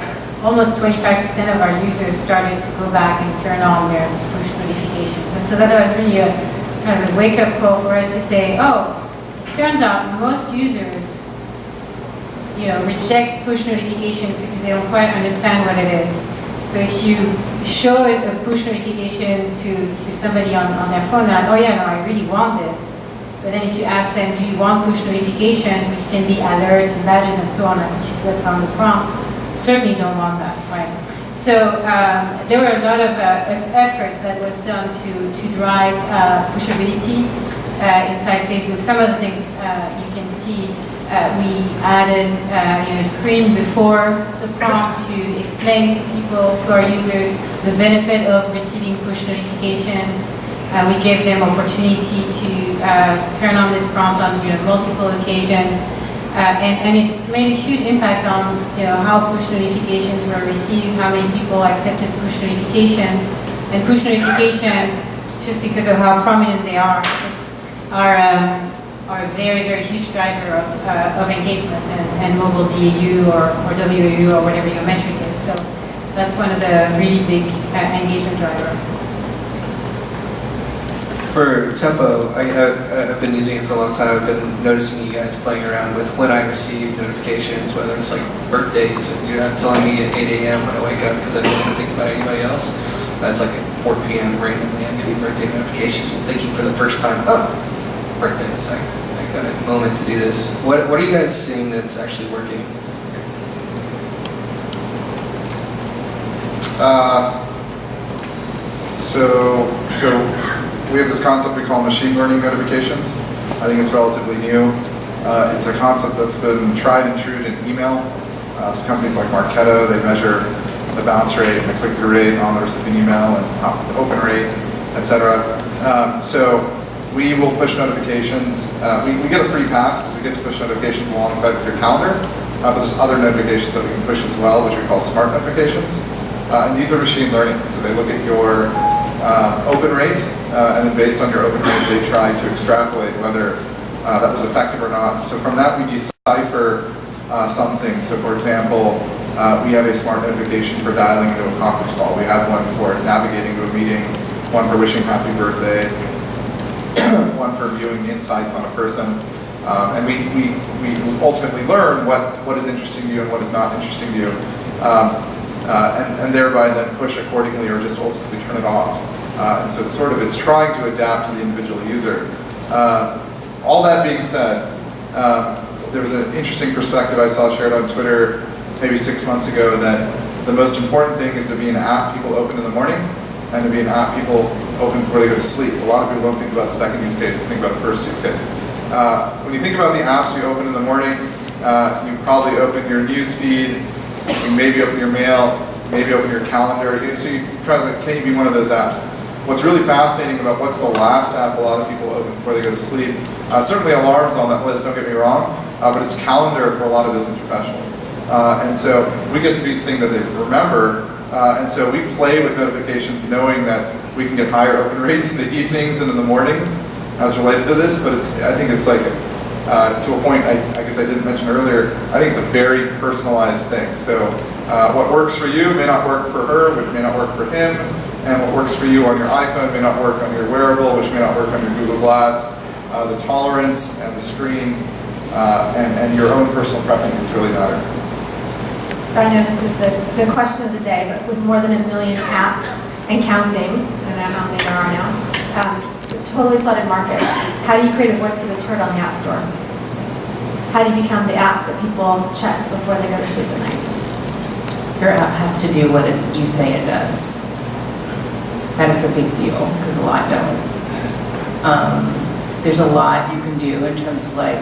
almost 25% of our users started to go back and turn on their push notifications. And so that was really a kind of a wake-up call for us to say, oh, it turns out most users reject push notifications because they don't quite understand what it is. So if you show a push notification to somebody on their phone, they're like, oh yeah, no, I really want this. But then if you ask them, do you want push notifications, which can be alert and badges and so on, which is what's on the prompt, certainly don't want that, right? So there were a lot of effort that was done to drive pushability inside Facebook. Some of the things you can see, we added a screen before the prompt to explain to people, to our users, the benefit of receiving push notifications. We gave them opportunity to turn on this prompt on multiple occasions. And it made a huge impact on how push notifications were received, how many people accepted push notifications, and push notifications, just because of how prominent they are a very, very huge driver of engagement and mobile DAU or WAU or whatever your metric is. So that's one of the really big engagement driver. For Tempo, I've been using it for a long time. I've been noticing you guys playing around with when I receive notifications, whether it's like birthdays, and you're not telling me at 8 a.m. when I wake up because I don't want to think about anybody else. That's like at 4 p.m. randomly, I'm getting birthday notifications and thinking for the first time, oh, birthdays, I got a moment to do this. What are you guys seeing that's actually working? So we have this concept we call machine learning notifications. I think it's relatively new. It's a concept that's been tried and true in email. So companies like Marketo, they measure the bounce rate and the click-through rate on the recipient email and the open rate, etc. So we will push notifications. We get a free pass because we get to push notifications alongside with your calendar. But there's other notifications that we can push as well, which we call smart notifications. And these are machine learning. So they look at your open rate, and then based on your open rate, they try to extrapolate whether that was effective or not. So from that, we decipher something. So for example, we have a smart notification for dialing into a conference call. We have one for navigating to a meeting, one for wishing happy birthday, one for viewing insights on a person. And we ultimately learn what is interesting to you and what is not interesting to you. And thereby then push accordingly or just ultimately turn it off. And so it's trying to adapt to the individual user. All that being said, there was an interesting perspective I saw shared on Twitter maybe 6 months ago that the most important thing is to be an app people open in the morning and to be an app people open before they go to sleep. A lot of people don't think about the second use case, they think about the first use case. When you think about the apps you open in the morning, you probably open your news feed, you maybe open your mail, maybe open your calendar. So you try to, can you be one of those apps? What's really fascinating about what's the last app a lot of people open before they go to sleep, certainly alarms on that list, don't get me wrong, but it's calendar for a lot of business professionals. And so we get to be the thing that they remember, and so we play with notifications knowing that we can get higher open rates in the evenings and in the mornings as related to this, but I think it's like, to a point I guess I didn't mention earlier, I think it's a very personalized thing. So what works for you may not work for her, but may not work for him, and what works for you on your iPhone may not work on your wearable, which may not work on your Google Glass. The tolerance and the screen and your own personal preferences really matter. I know this is the question of the day, but with more than 1 million apps and counting, I don't know how many there are now, totally flooded market. How do you create a voice that is heard on the App Store? How do you become the app that people check before they go to sleep at night? Your app has to do what you say it does. That is a big deal, because a lot don't. There's a lot you can do in terms of like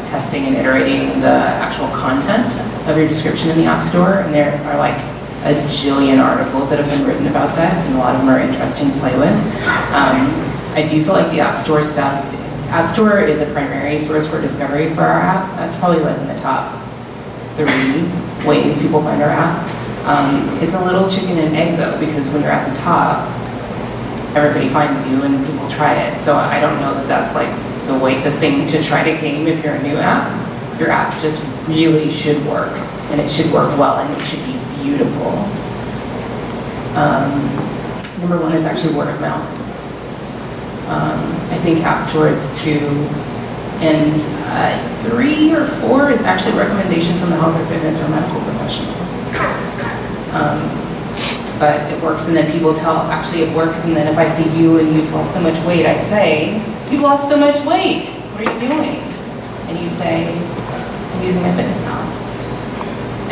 testing and iterating the actual content of your description in the App Store, and there are like a jillion articles that have been written about that, and a lot of them are interesting to play with. I do feel like the App Store stuff, App Store is a primary source for discovery for our app. That's probably like in the top 3 ways people find our app. It's a little chicken and egg though, because when you're at the top, everybody finds you and people try it. So I don't know that that's like the thing to try to game if you're a new app. Your app just really should work, and it should work well, and it should be beautiful. Number 1 is actually word of mouth. I think App Store is 2, and 3 or 4 is actually a recommendation from the health or fitness or medical professional. But it works, and then people tell, actually it works, and then if I see you and you've lost so much weight, I say, you've lost so much weight, what are you doing? And you say, I'm using my fitness pal.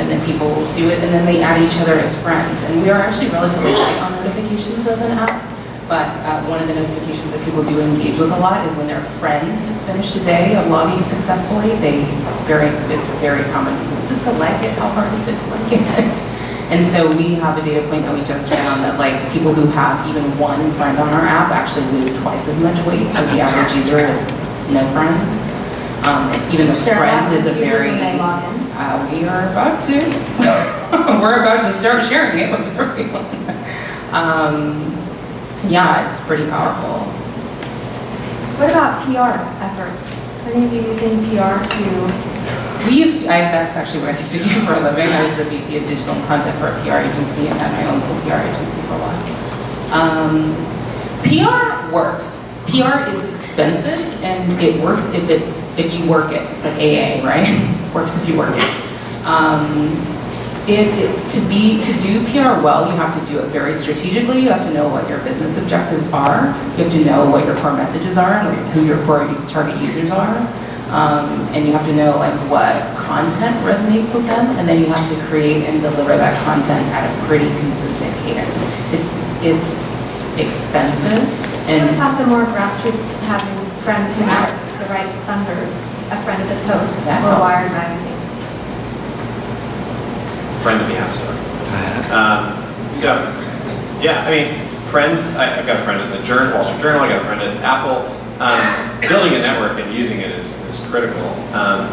And then people do it, and then they add each other as friends. And we are actually relatively light on notifications as an app, but one of the notifications that people do engage with a lot is when their friend has finished a day of logging successfully. It's very common for people just to like it. How hard is it to like it? And so we have a data point that we just ran on that like people who have even 1 friend on our app actually lose twice as much weight as the average user with no friends. And even the Is there friend lot is a of users very. when they log in? We are about to. We're about to start sharing it with everyone. Yeah, it's pretty powerful. What about PR efforts? Are any of you using PR to? That's actually what I used to do for a living. I was the VP of digital content for a PR agency and had my own cool PR agency for a while. PR works. PR is expensive and it works if you work it. It's like AA, right? Works if you work it. To do PR well, you have to do it very strategically. You have to know what your business objectives are. You have to know what your core messages are and who your core target users are. And you have to know like what content resonates with them, and then you have to create and deliver that content at a pretty consistent cadence. It's expensive. And what about the more grassroots, having friends who matter, the right funders, a friend of the Post That or Wired helps. magazine? Friend of the App Store. So, yeah, I mean, friends, I've got a friend at the Wall Street Journal, I got a friend at Apple. Building a network and using it is critical,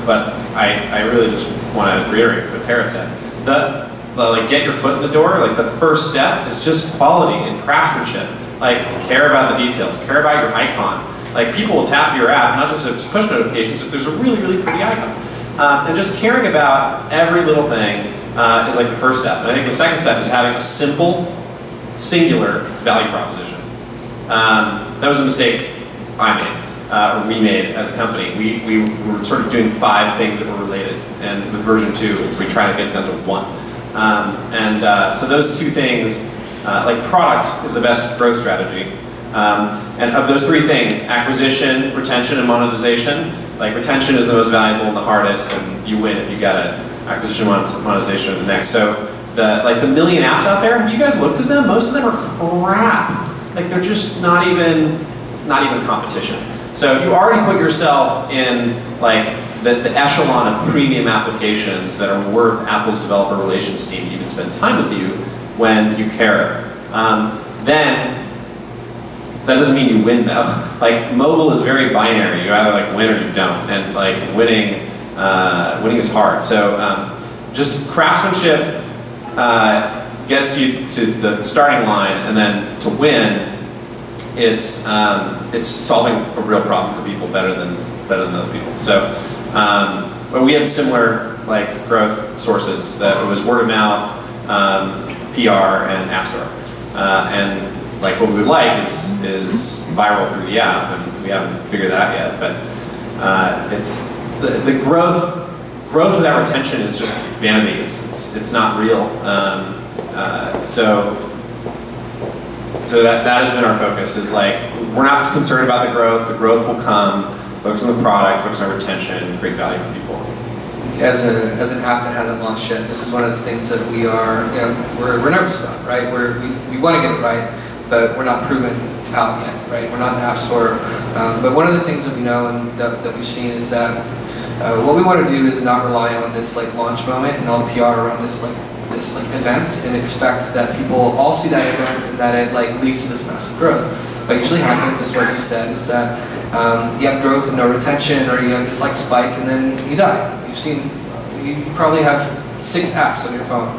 but I really just want to reiterate what Tara said. The like get your foot in the door, like the first step is just quality and craftsmanship. Like care about the details, care about your icon. Like people will tap your app, not just as push notifications, if there's a really, really pretty icon. And just caring about every little thing is like the first step. And I think the second step is having a simple, singular value proposition. That was a mistake I made, or we made as a company. We were sort of doing 5 things that were related, and with version 2, we try to get them to 1. So those 2 things, like product is the best growth strategy. And of those 3 things, acquisition, retention, and monetization, like retention is the most valuable and the hardest, and you win if you get it. Acquisition, monetization are the next. So the million apps out there, have you guys looked at them? Most of them are crap. Like they're just not even competition. So you already put yourself in like the echelon of premium applications that are worth Apple's developer relations team to even spend time with you when you care. Then that doesn't mean you win though. Like mobile is very binary. You either like win or you don't, and like winning is hard. So just craftsmanship gets you to the starting line, and then to win, it's solving a real problem for people better than other people. So, but we had similar like growth sources. That it was word of mouth, PR, and App Store. And like what we would like is viral through the app, and we haven't figured that out yet. But it's the growth without retention is just vanity. It's not real. So that has been our focus, is like, we're not concerned about the growth will come, focus on the product, focus on retention, create value for people. As an app that hasn't launched yet, this is one of the things that we are, we're nervous about, right? We want to get it right, but we're not proven out yet, right? We're not in the App Store. But one of the things that we know and that we've seen is that what we want to do is not rely on this like launch moment and all the PR around this event and expect that people all see that event and that it like leads to this massive growth. What usually happens is what you said, is that you have growth and no retention, or you have this like spike and then you die. You probably have 6 apps on your phone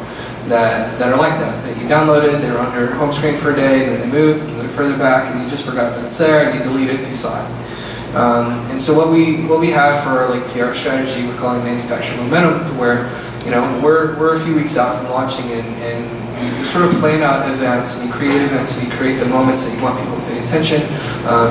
that are like that you downloaded, they were on your home screen for a day, and then they moved, and they're further back, and you just forgot that it's there, and you delete it if you saw it. And so what we have for our like PR strategy, we're calling manufacturing momentum, to where we're a few weeks out from launching, and you sort of plan out events, and you create events, and you create the moments that you want people to pay attention.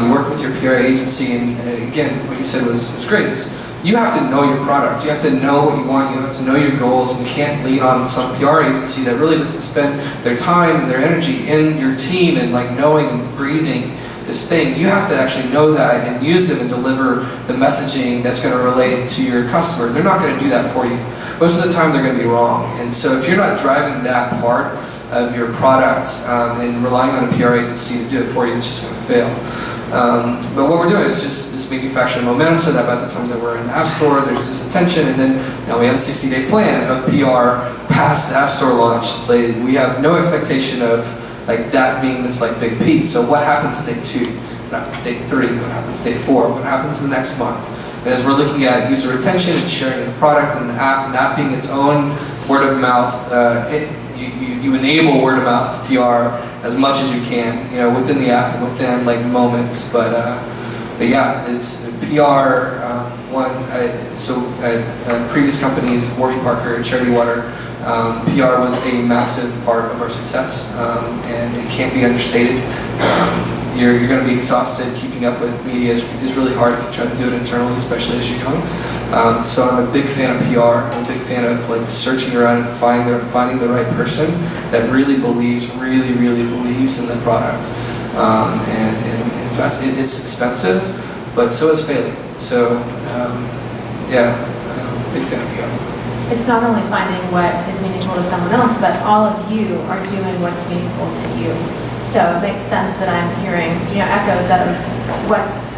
You work with your PR agency, and again, what you said was great. Is you have to know your product. You have to know what you want. You have to know your goals, and you can't lean on some PR agency that really doesn't spend their time and their energy in your team and like knowing and breathing this thing. You have to actually know that and use them and deliver the messaging that's going to relate to your customer. They're not going to do that for you. Most of the time they're going to be wrong. And so if you're not driving that part of your product and relying on a PR agency to do it for you, it's just going to fail. But what we're doing is just this manufacturing momentum, so that by the time that we're in the App Store, there's this attention, and then now we have a 60-day plan of PR past the App Store launch. We have no expectation of like that being this like big peak. So what happens day 2? What happens day 3? What happens day 4? What happens the next month? And as we're looking at user retention and sharing of the product and the app, and that being its own word of mouth, you enable word of mouth PR as much as you can, within the app and within like moments. But yeah, it's PR. So at previous companies, Warby Parker, Charity Water, PR was a massive part of our success, and it can't be understated. You're going to be exhausted. Keeping up with media is really hard if you try to do it internally, especially as you're young. So I'm a big fan of PR. I'm a big fan of like searching around and finding the right person that really believes in the product, and invest. It's expensive, but so is failing. So yeah, big fan of PR. It's not only finding what is meaningful to someone else, but all of you are doing what's meaningful to you. So it makes sense that I'm hearing, echoes of what's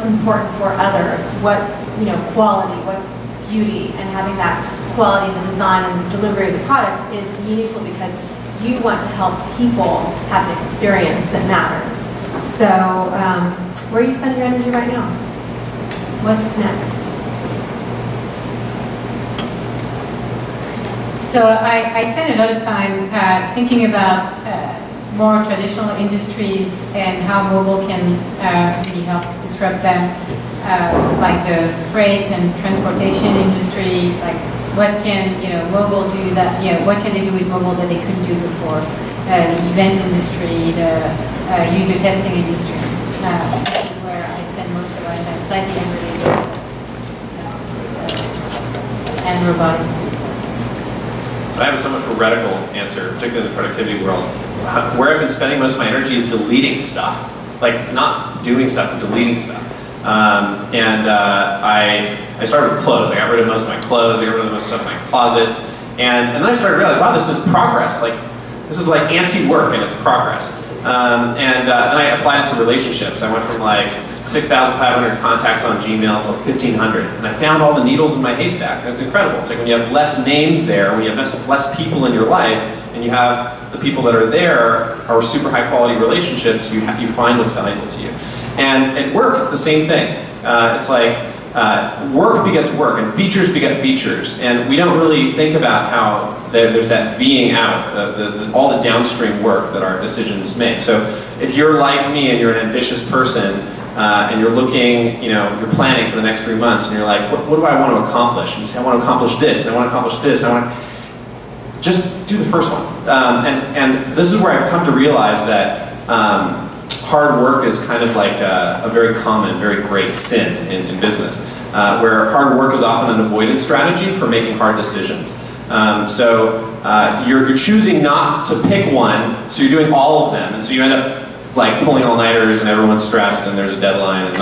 important for others, what's, quality, what's beauty, and having that quality in the design and the delivery of the product is meaningful because you want to help people have an experience that matters. So where are you spending your energy right now? What's next? So I spend a lot of time thinking about more traditional industries and how mobile can really help disrupt them, like the freight and transportation industry. Like, what can mobile do that? What can they do with mobile that they couldn't do before? The event industry, the user testing industry. This is where I spend most of my time, slightly unrelated, and robotics. So I have a somewhat heretical answer, particularly in the productivity world. Where I've been spending most of my energy is deleting stuff. Like, not doing stuff, but deleting stuff. I started with clothes. I got rid of most of my clothes, I got rid of most of my closets. And then I started to realize, wow, this is progress. Like, this is like anti-work and it's progress. Then I applied it to relationships. I went from like 6,500 contacts on Gmail to 1,500. And I found all the needles in my haystack. And it's incredible. It's like when you have less names there, when you have less people in your life, and you have the people that are there are super high quality relationships, you find what's valuable to you. And at work, it's the same thing. It's like work begets work, and features beget features. And we don't really think about how there's that V'ing out, all the downstream work that our decisions make. So if you're like me and you're an ambitious person, and you're looking, you're planning for the next 3 months, and you're like, what do I want to accomplish? And you say, I want to accomplish this, and I want to accomplish this, and I want to... Just do the first one. And this is where I've come to realize that hard work is kind of like a very common, very great sin in business, where hard work is often an avoided strategy for making hard decisions. You're choosing not to pick one, so you're doing all of them, and so you end up like pulling all-nighters and everyone's stressed and there's a deadline and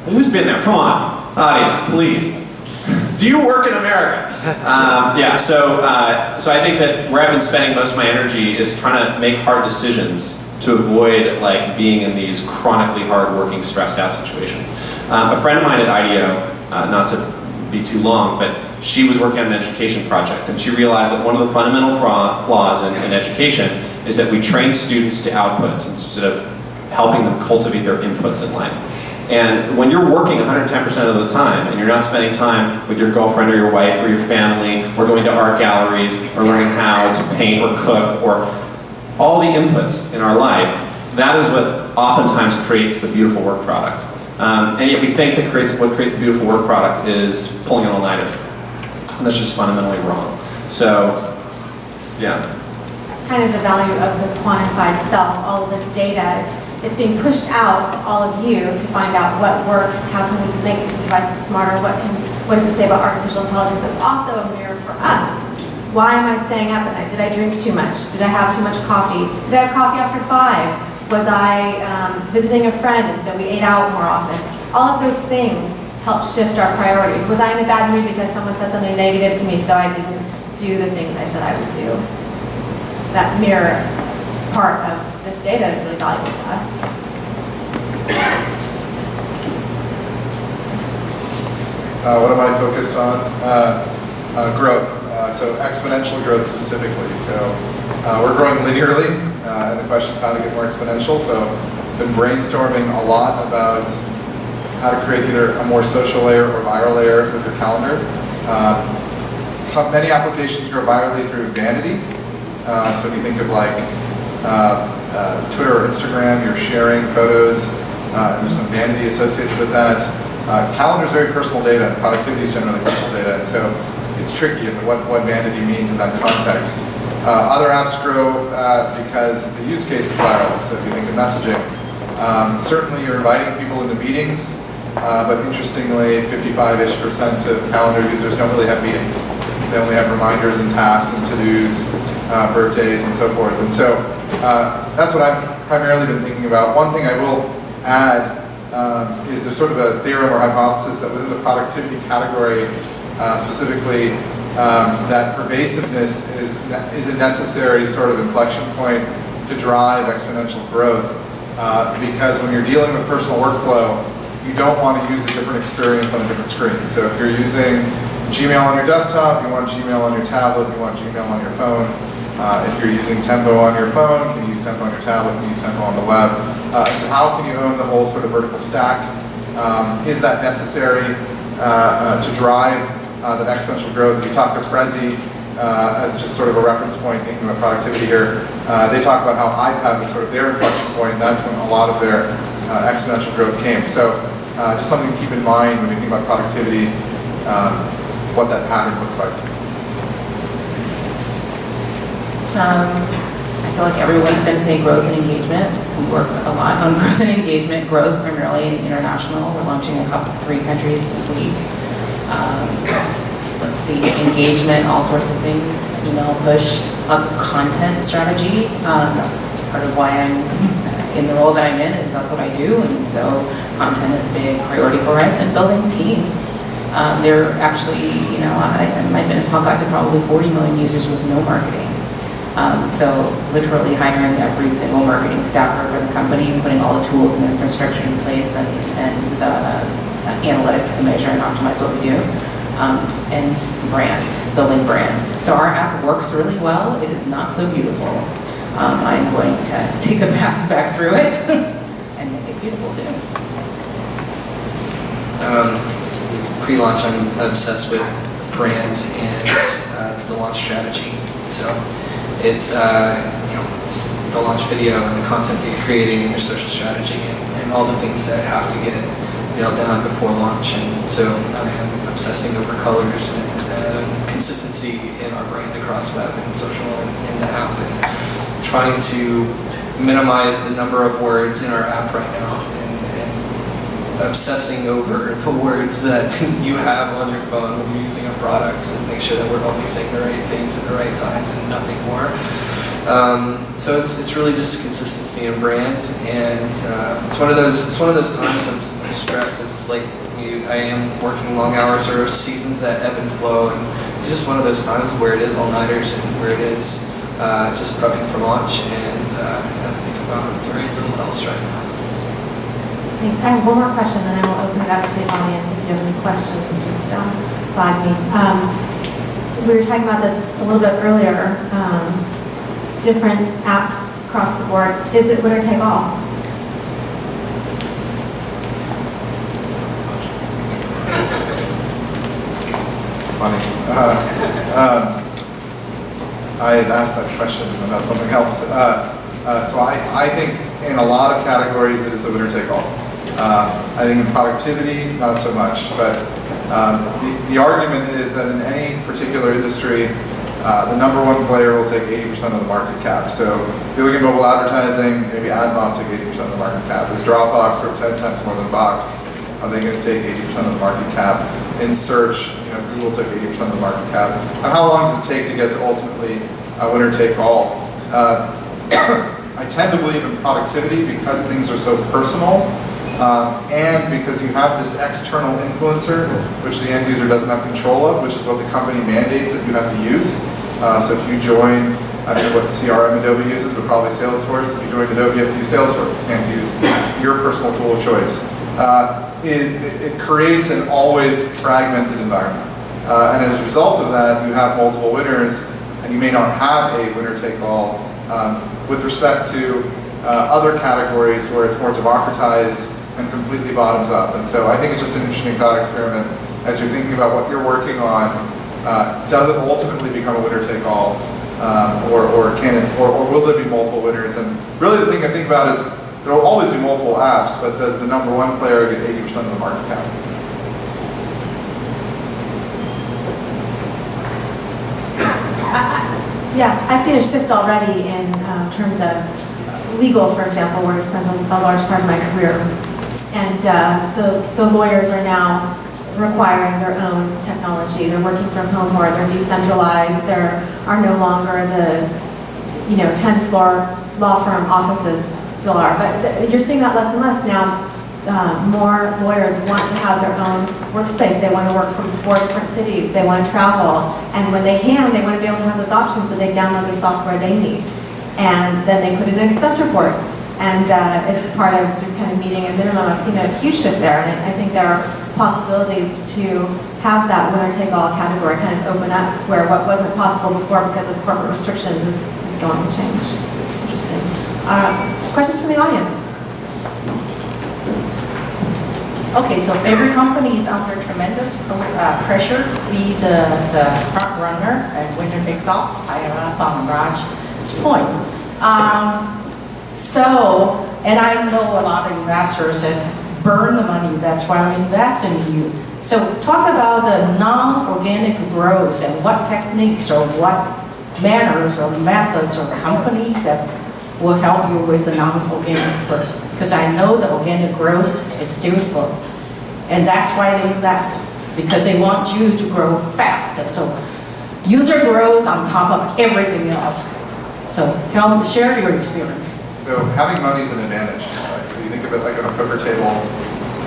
who's been there? Come on, audience, please. Do you work in America? So I think that where I've been spending most of my energy is trying to make hard decisions to avoid like being in these chronically hard-working, stressed-out situations. A friend of mine at IDEO, not to be too long, but she was working on an education project, and she realized that one of the fundamental flaws in education is that we train students to outputs instead of helping them cultivate their inputs in life. And when you're working 110% of the time, and you're not spending time with your girlfriend or your wife or your family, or going to art galleries, or learning how to paint or cook, or all the inputs in our life, that is what oftentimes creates the beautiful work product. And yet we think that what creates a beautiful work product is pulling an all-nighter. And that's just fundamentally wrong. So, yeah. Kind of the value of the quantified self, all of this data, it's being pushed out to all of you to find out what works, how can we make these devices smarter, what does it say about artificial intelligence. It's also a mirror for us. Why am I staying up at night? Did I drink too much? Did I have too much coffee? Did I have coffee after 5? Was I visiting a friend and so we ate out more often? All of those things help shift our priorities. Was I in a bad mood because someone said something negative to me so I didn't do the things I said I would do? That mirror part of this data is really valuable to us. What am I focused on? Growth. So exponential growth specifically. So we're growing linearly, and the question is how to get more exponential. So I've been brainstorming a lot about how to create either a more social layer or viral layer with your calendar. Many applications grow virally through vanity. So if you think of like Twitter or Instagram, you're sharing photos, and there's some vanity associated with that. Calendar is very personal data, and productivity is generally personal data, and so it's tricky in what vanity means in that context. Other apps grow because the use case is viral. So if you think of messaging, certainly you're inviting people into meetings, but interestingly, 55-ish% of calendar users don't really have meetings. They only have reminders and tasks and to-dos, birthdays, and so forth. And so that's what I've primarily been thinking about. One thing I will add is there's sort of a theorem or hypothesis that within the productivity category, specifically, that pervasiveness is a necessary sort of inflection point to drive exponential growth. Because when you're dealing with personal workflow, you don't want to use a different experience on a different screen. So if you're using Gmail on your desktop, you want Gmail on your tablet, you want Gmail on your phone. If you're using Tempo on your phone, can you use Tempo on your tablet, can you use Tempo on the web? So how can you own the whole sort of vertical stack? Is that necessary to drive that exponential growth? If you talk to Prezi, as just sort of a reference point, thinking about productivity here, they talk about how iPad was sort of their inflection point, and that's when a lot of their exponential growth came. So just something to keep in mind when you think about productivity, what that pattern looks like. I feel like everyone's going to say growth and engagement. We work a lot on growth and engagement. Growth primarily in international. We're launching 3 countries this week. Let's see, engagement, all sorts of things. Email push, lots of content strategy. That's part of why I'm in the role that I'm in, is that's what I do. And so content is a big priority for us, and building team. They're actually, my FitnessPal got to probably 40 million users with no marketing. So literally hiring every single marketing staffer for the company and putting all the tools and infrastructure in place and the analytics to measure and optimize what we do. And building brand. So our app works really well. It is not so beautiful. I'm going to take a pass back through it and make it beautiful too. Pre-launch, I'm obsessed with brand and the launch strategy. So it's it's the launch video and the content that you're creating and your social strategy and all the things that have to get nailed down before launch. And so I am obsessing over colors and consistency in our brand across web and social and in the app, and trying to minimize the number of words in our app right now, and obsessing over the words that you have on your phone when you're using our products, and make sure that we're only saying the right things at the right times and nothing more. So it's really just consistency and brand, and it's one of those times I'm stressed. It's like I am working long hours or seasons that ebb and flow, and it's just one of those times where it is all-nighters and where it is just prepping for launch, and I think about very little else right now. Thanks. I have one more question, then I will open it up to the audience. If you have any questions, just flag me. We were talking about this a little bit earlier. Different apps across the board. Is it winner take all? Funny. I had asked that question about something else. So I think in a lot of categories it is a winner take all. I think in productivity, not so much. But the argument is that in any particular industry, the number one player will take 80% of the market cap. So if you look at mobile advertising, maybe AdMob took 80% of the market cap. Is Dropbox, or 10 times more than Box, are they going to take 80% of the market cap? In search, Google took 80% of the market cap. And how long does it take to get to ultimately winner take all? I tend to believe in productivity because things are so personal, and because you have this external influencer, which the end user doesn't have control of, which is what the company mandates that you have to use. So if you join, I don't know what CRM Adobe uses, but probably Salesforce. If you join Adobe, you have to use Salesforce. You can't use your personal tool of choice. It creates an always fragmented environment. And as a result of that, you have multiple winners, and you may not have a winner-take-all. With respect to other categories where it's more democratized, and completely bottoms up. And so I think it's just an interesting thought experiment as you're thinking about what you're working on. Does it ultimately become a winner-take-all, or can it, or will there be multiple winners? And really the thing I think about is there will always be multiple apps, but does the number one player get 80% of the market cap? Yeah, I've seen a shift already in terms of legal, for example, where I spent a large part of my career. And the lawyers are now requiring their own technology. They're working from home more, they're decentralized, there are no longer the 10th floor law firm offices still are. But you're seeing that less and less now. More lawyers want to have their own workspace. They want to work from 4 different cities. They want to travel. And when they can, they want to be able to have those options, so they download the software they need. And then they put in an expense report. And it's part of just kind of meeting a minimum. I've seen a huge shift there, and I think there are possibilities to have that winner-take-all category kind of open up, where what wasn't possible before because of corporate restrictions is going to change. Interesting. Questions from the audience? Okay, so every company is under tremendous pressure to be the front runner and winner takes all. I am up on Raj's point. And I know a lot of investors says, burn the money, that's why I'm investing in you. So talk about the non-organic growth and what techniques or what manners or methods or companies that will help you with the non-organic growth. Because I know the organic growth is still slow. And that's why they invest, because they want you to grow fast. So user grows on top of everything else. So share your experience. So having money is an advantage. Right? So you think of it like on a poker table,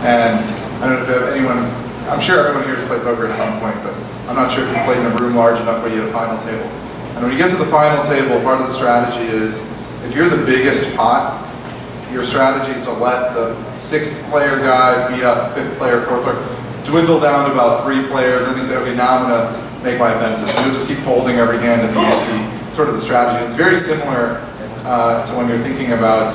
and I don't know if anyone, I'm sure everyone here has played poker at some point, but I'm not sure if you've played in a room large enough where you get a final table. And when you get to the final table, part of the strategy is, if you're the biggest pot, your strategy is to let the 6th player guy beat up the 5th player, 4th player, dwindle down to about 3 players, and then you say, okay, now I'm going to make my offenses. So you'll just keep folding every hand at the ante, sort of the strategy. It's very similar to when you're thinking about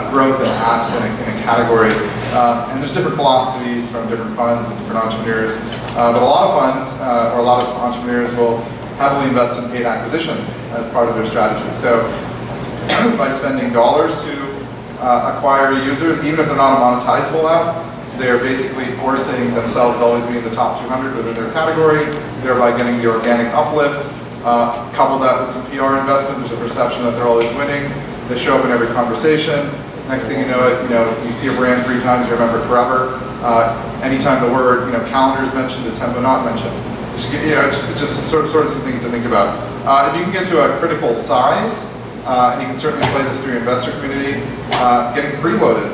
growth in apps in a category. And there's different philosophies from different funds and different entrepreneurs. But a lot of funds, or a lot of entrepreneurs will heavily invest in paid acquisition as part of their strategy. So by spending dollars to acquire users, even if they're not a monetizable app, they're basically forcing themselves to always be in the top 200 within their category, thereby getting the organic uplift. Couple that with some PR investment, there's a perception that they're always winning. They show up in every conversation. Next thing you know, you see a brand 3 times, you remember it forever. Anytime the word calendar is mentioned, is tempo not mentioned? Just sort of some things to think about. If you can get to a critical size, and you can certainly play this through your investor community, getting preloaded.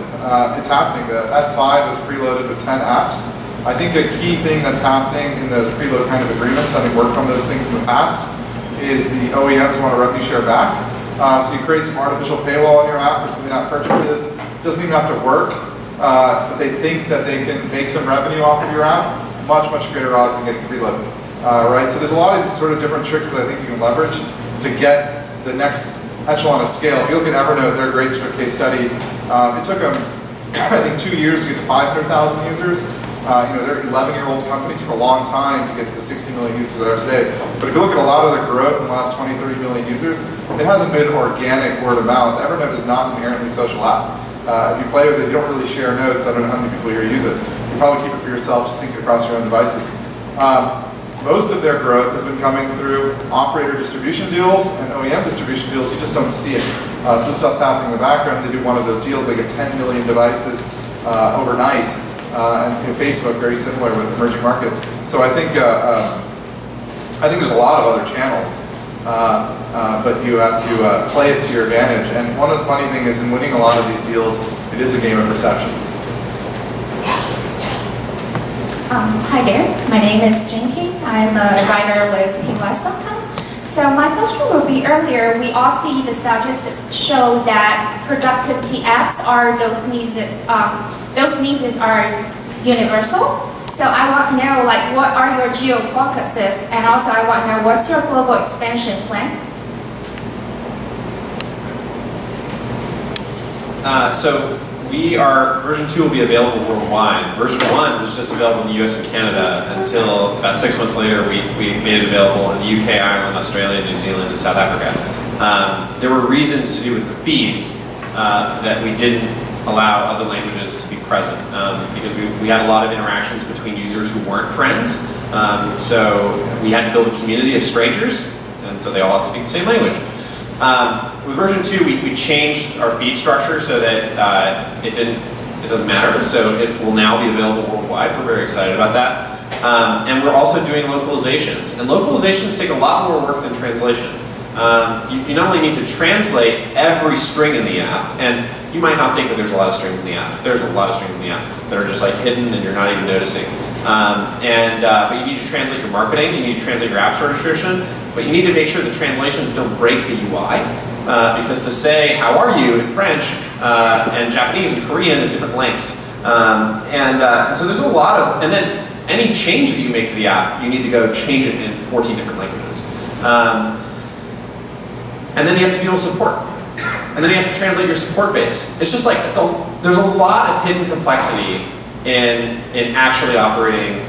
It's happening. The S5 is preloaded with 10 apps. I think a key thing that's happening in those preload kind of agreements, having worked on those things in the past, is the OEMs want a revenue share back. So you create some artificial paywall on your app for something not purchases. It doesn't even have to work, but they think that they can make some revenue off of your app. Much, much greater odds than getting preloaded. Right? So there's a lot of these sort of different tricks that I think you can leverage to get the next echelon of scale. If you look at Evernote, they're a great sort of case study. It took them, I think, 2 years to get to 500,000 users. They're an 11-year-old company. It took a long time to get to the 60 million users that are today. But if you look at a lot of their growth in the last 20, 30 million users, it hasn't been organic word of mouth. Evernote is not an inherently social app. If you play with it, you don't really share notes. I don't know how many people here use it. You probably keep it for yourself, just sync it across your own devices. Most of their growth has been coming through operator distribution deals and OEM distribution deals. You just don't see it. So this stuff's happening in the background. They do one of those deals, they get 10 million devices overnight. And Facebook, very similar with emerging markets. So I think there's a lot of other channels, but you have to play it to your advantage. And one of the funny things is, in winning a lot of these deals, it is a game of perception. Hi there, my name is Jinky. I'm a writer with PingWest.com. So my question would be, earlier we all see the statistics show that productivity apps are those needs are universal. So I want to know, like, what are your geo focuses, and also I want to know what's your global expansion plan? So version 2 will be available worldwide. Version 1 was just available in the US and Canada until about 6 months later we made it available in the UK, Ireland, Australia, New Zealand, and South Africa. There were reasons to do with the feeds that we didn't allow other languages to be present because we had a lot of interactions between users who weren't friends. So we had to build a community of strangers, and so they all have to speak the same language. With version 2, we changed our feed structure so that it doesn't matter. So it will now be available worldwide. We're very excited about that. And we're also doing localizations. And localizations take a lot more work than translation. You not only need to translate every string in the app, and you might not think that there's a lot of strings in the app. There's a lot of strings in the app that are just like hidden and you're not even noticing. But you need to translate your marketing, you need to translate your app store description, but you need to make sure the translations don't break the UI. Because to say, how are you in French and Japanese and Korean is different lengths. So there's a lot of, and then any change that you make to the app, you need to go change it in 14 different languages. And then you have to deal with support. And then you have to translate your support base. It's just like, there's a lot of hidden complexity in actually operating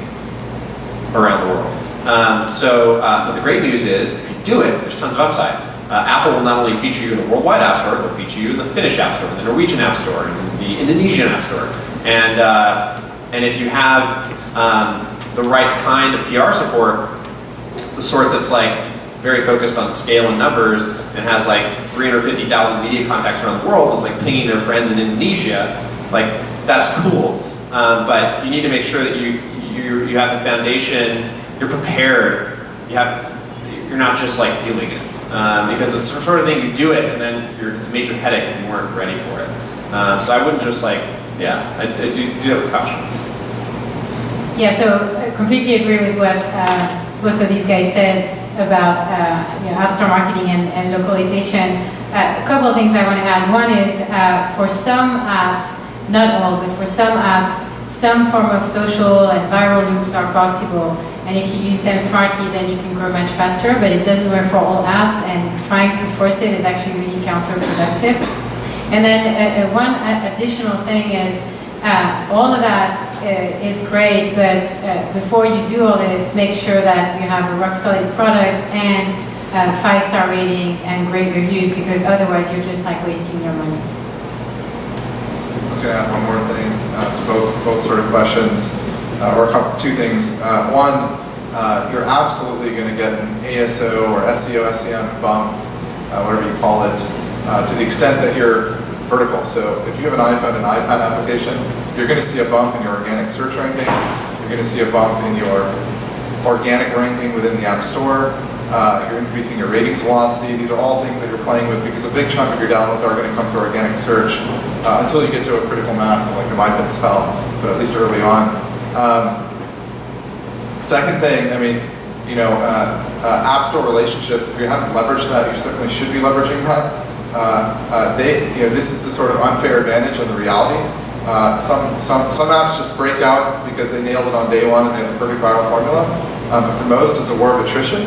around the world. But the great news is, if you do it, there's tons of upside. Apple will not only feature you in the worldwide app store, they'll feature you in the Finnish app store, the Norwegian app store, and the Indonesian app store. And if you have the right kind of PR support, the sort that's like very focused on scale and numbers and has like 350,000 media contacts around the world, that's like pinging their friends in Indonesia, like that's cool. But you need to make sure that you have the foundation, you're prepared, you're not just like doing it. Because it's the sort of thing you do it and then it's a major headache if you weren't ready for it. So I wouldn't just like, I do that with caution. Yeah, so I completely agree with what both of these guys said about App Store marketing and localization. A couple of things I want to add. One is for some apps, not all, but for some apps, some form of social and viral loops are possible. And if you use them smartly, then you can grow much faster, but it doesn't work for all apps, and trying to force it is actually really counterproductive. And then one additional thing is, all of that is great, but before you do all this, make sure that you have a rock-solid product and 5-star ratings and great reviews, because otherwise you're just like wasting your money. I was going to add one more thing to both sort of questions. Or two things. One, you're absolutely going to get an ASO or SEO, SEM bump, whatever you call it, to the extent that you're vertical. So if you have an iPhone and iPad application, you're going to see a bump in your organic search ranking. You're going to see a bump in your organic ranking within the App Store. You're increasing your ratings velocity. These are all things that you're playing with because a big chunk of your downloads are going to come through organic search until you get to a critical mass of like the MyFitnessPal, but at least early on. Second thing, App Store relationships, if you haven't leveraged that, you certainly should be leveraging that. This is the sort of unfair advantage of the reality. Some apps just break out because they nailed it on day one and they have a perfect viral formula. But for most, it's a war of attrition.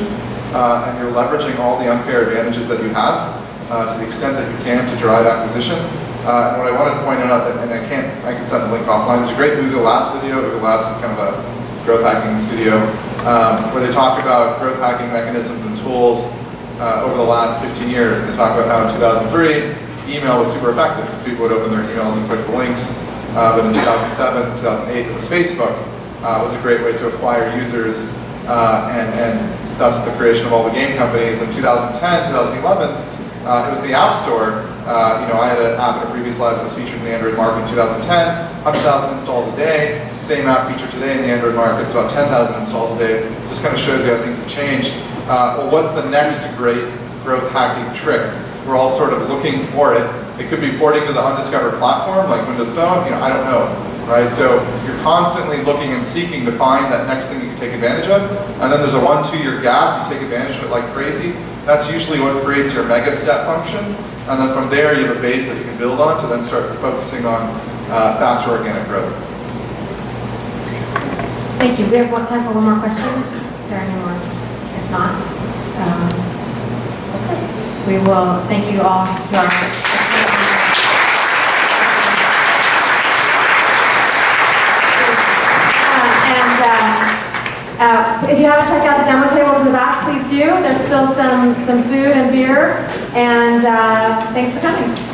And you're leveraging all the unfair advantages that you have to the extent that you can to drive acquisition. And what I wanted to point out, and I can send the link offline, there's a great Google Labs video. Google Labs is kind of a growth hacking studio where they talk about growth hacking mechanisms and tools over the last 15 years. And they talk about how in 2003, email was super effective because people would open their emails and click the links. But in 2007, 2008, it was Facebook. Was a great way to acquire users and thus the creation of all the game companies. In 2010, 2011, it was the App Store. I had an app in a previous slide that was featured in the Android market in 2010, 100,000 installs a day. Same app featured today in the Android market, it's about 10,000 installs a day. Just kind of shows you how things have changed. Well, what's the next great growth hacking trick? We're all sort of looking for it. It could be porting to the undiscovered platform like Windows Phone, I don't know, right? So you're constantly looking and seeking to find that next thing you can take advantage of. And then there's a 1-2 year gap, you take advantage of it like crazy. That's usually what creates your mega step function. And then from there, you have a base that you can build on to then start focusing on faster organic growth. Thank you. We have time for one more question. Is there any more? If not, that's it. We will thank you all to our If you haven't checked out the demo tables in the back, please do. There's still some food and beer, and thanks for coming.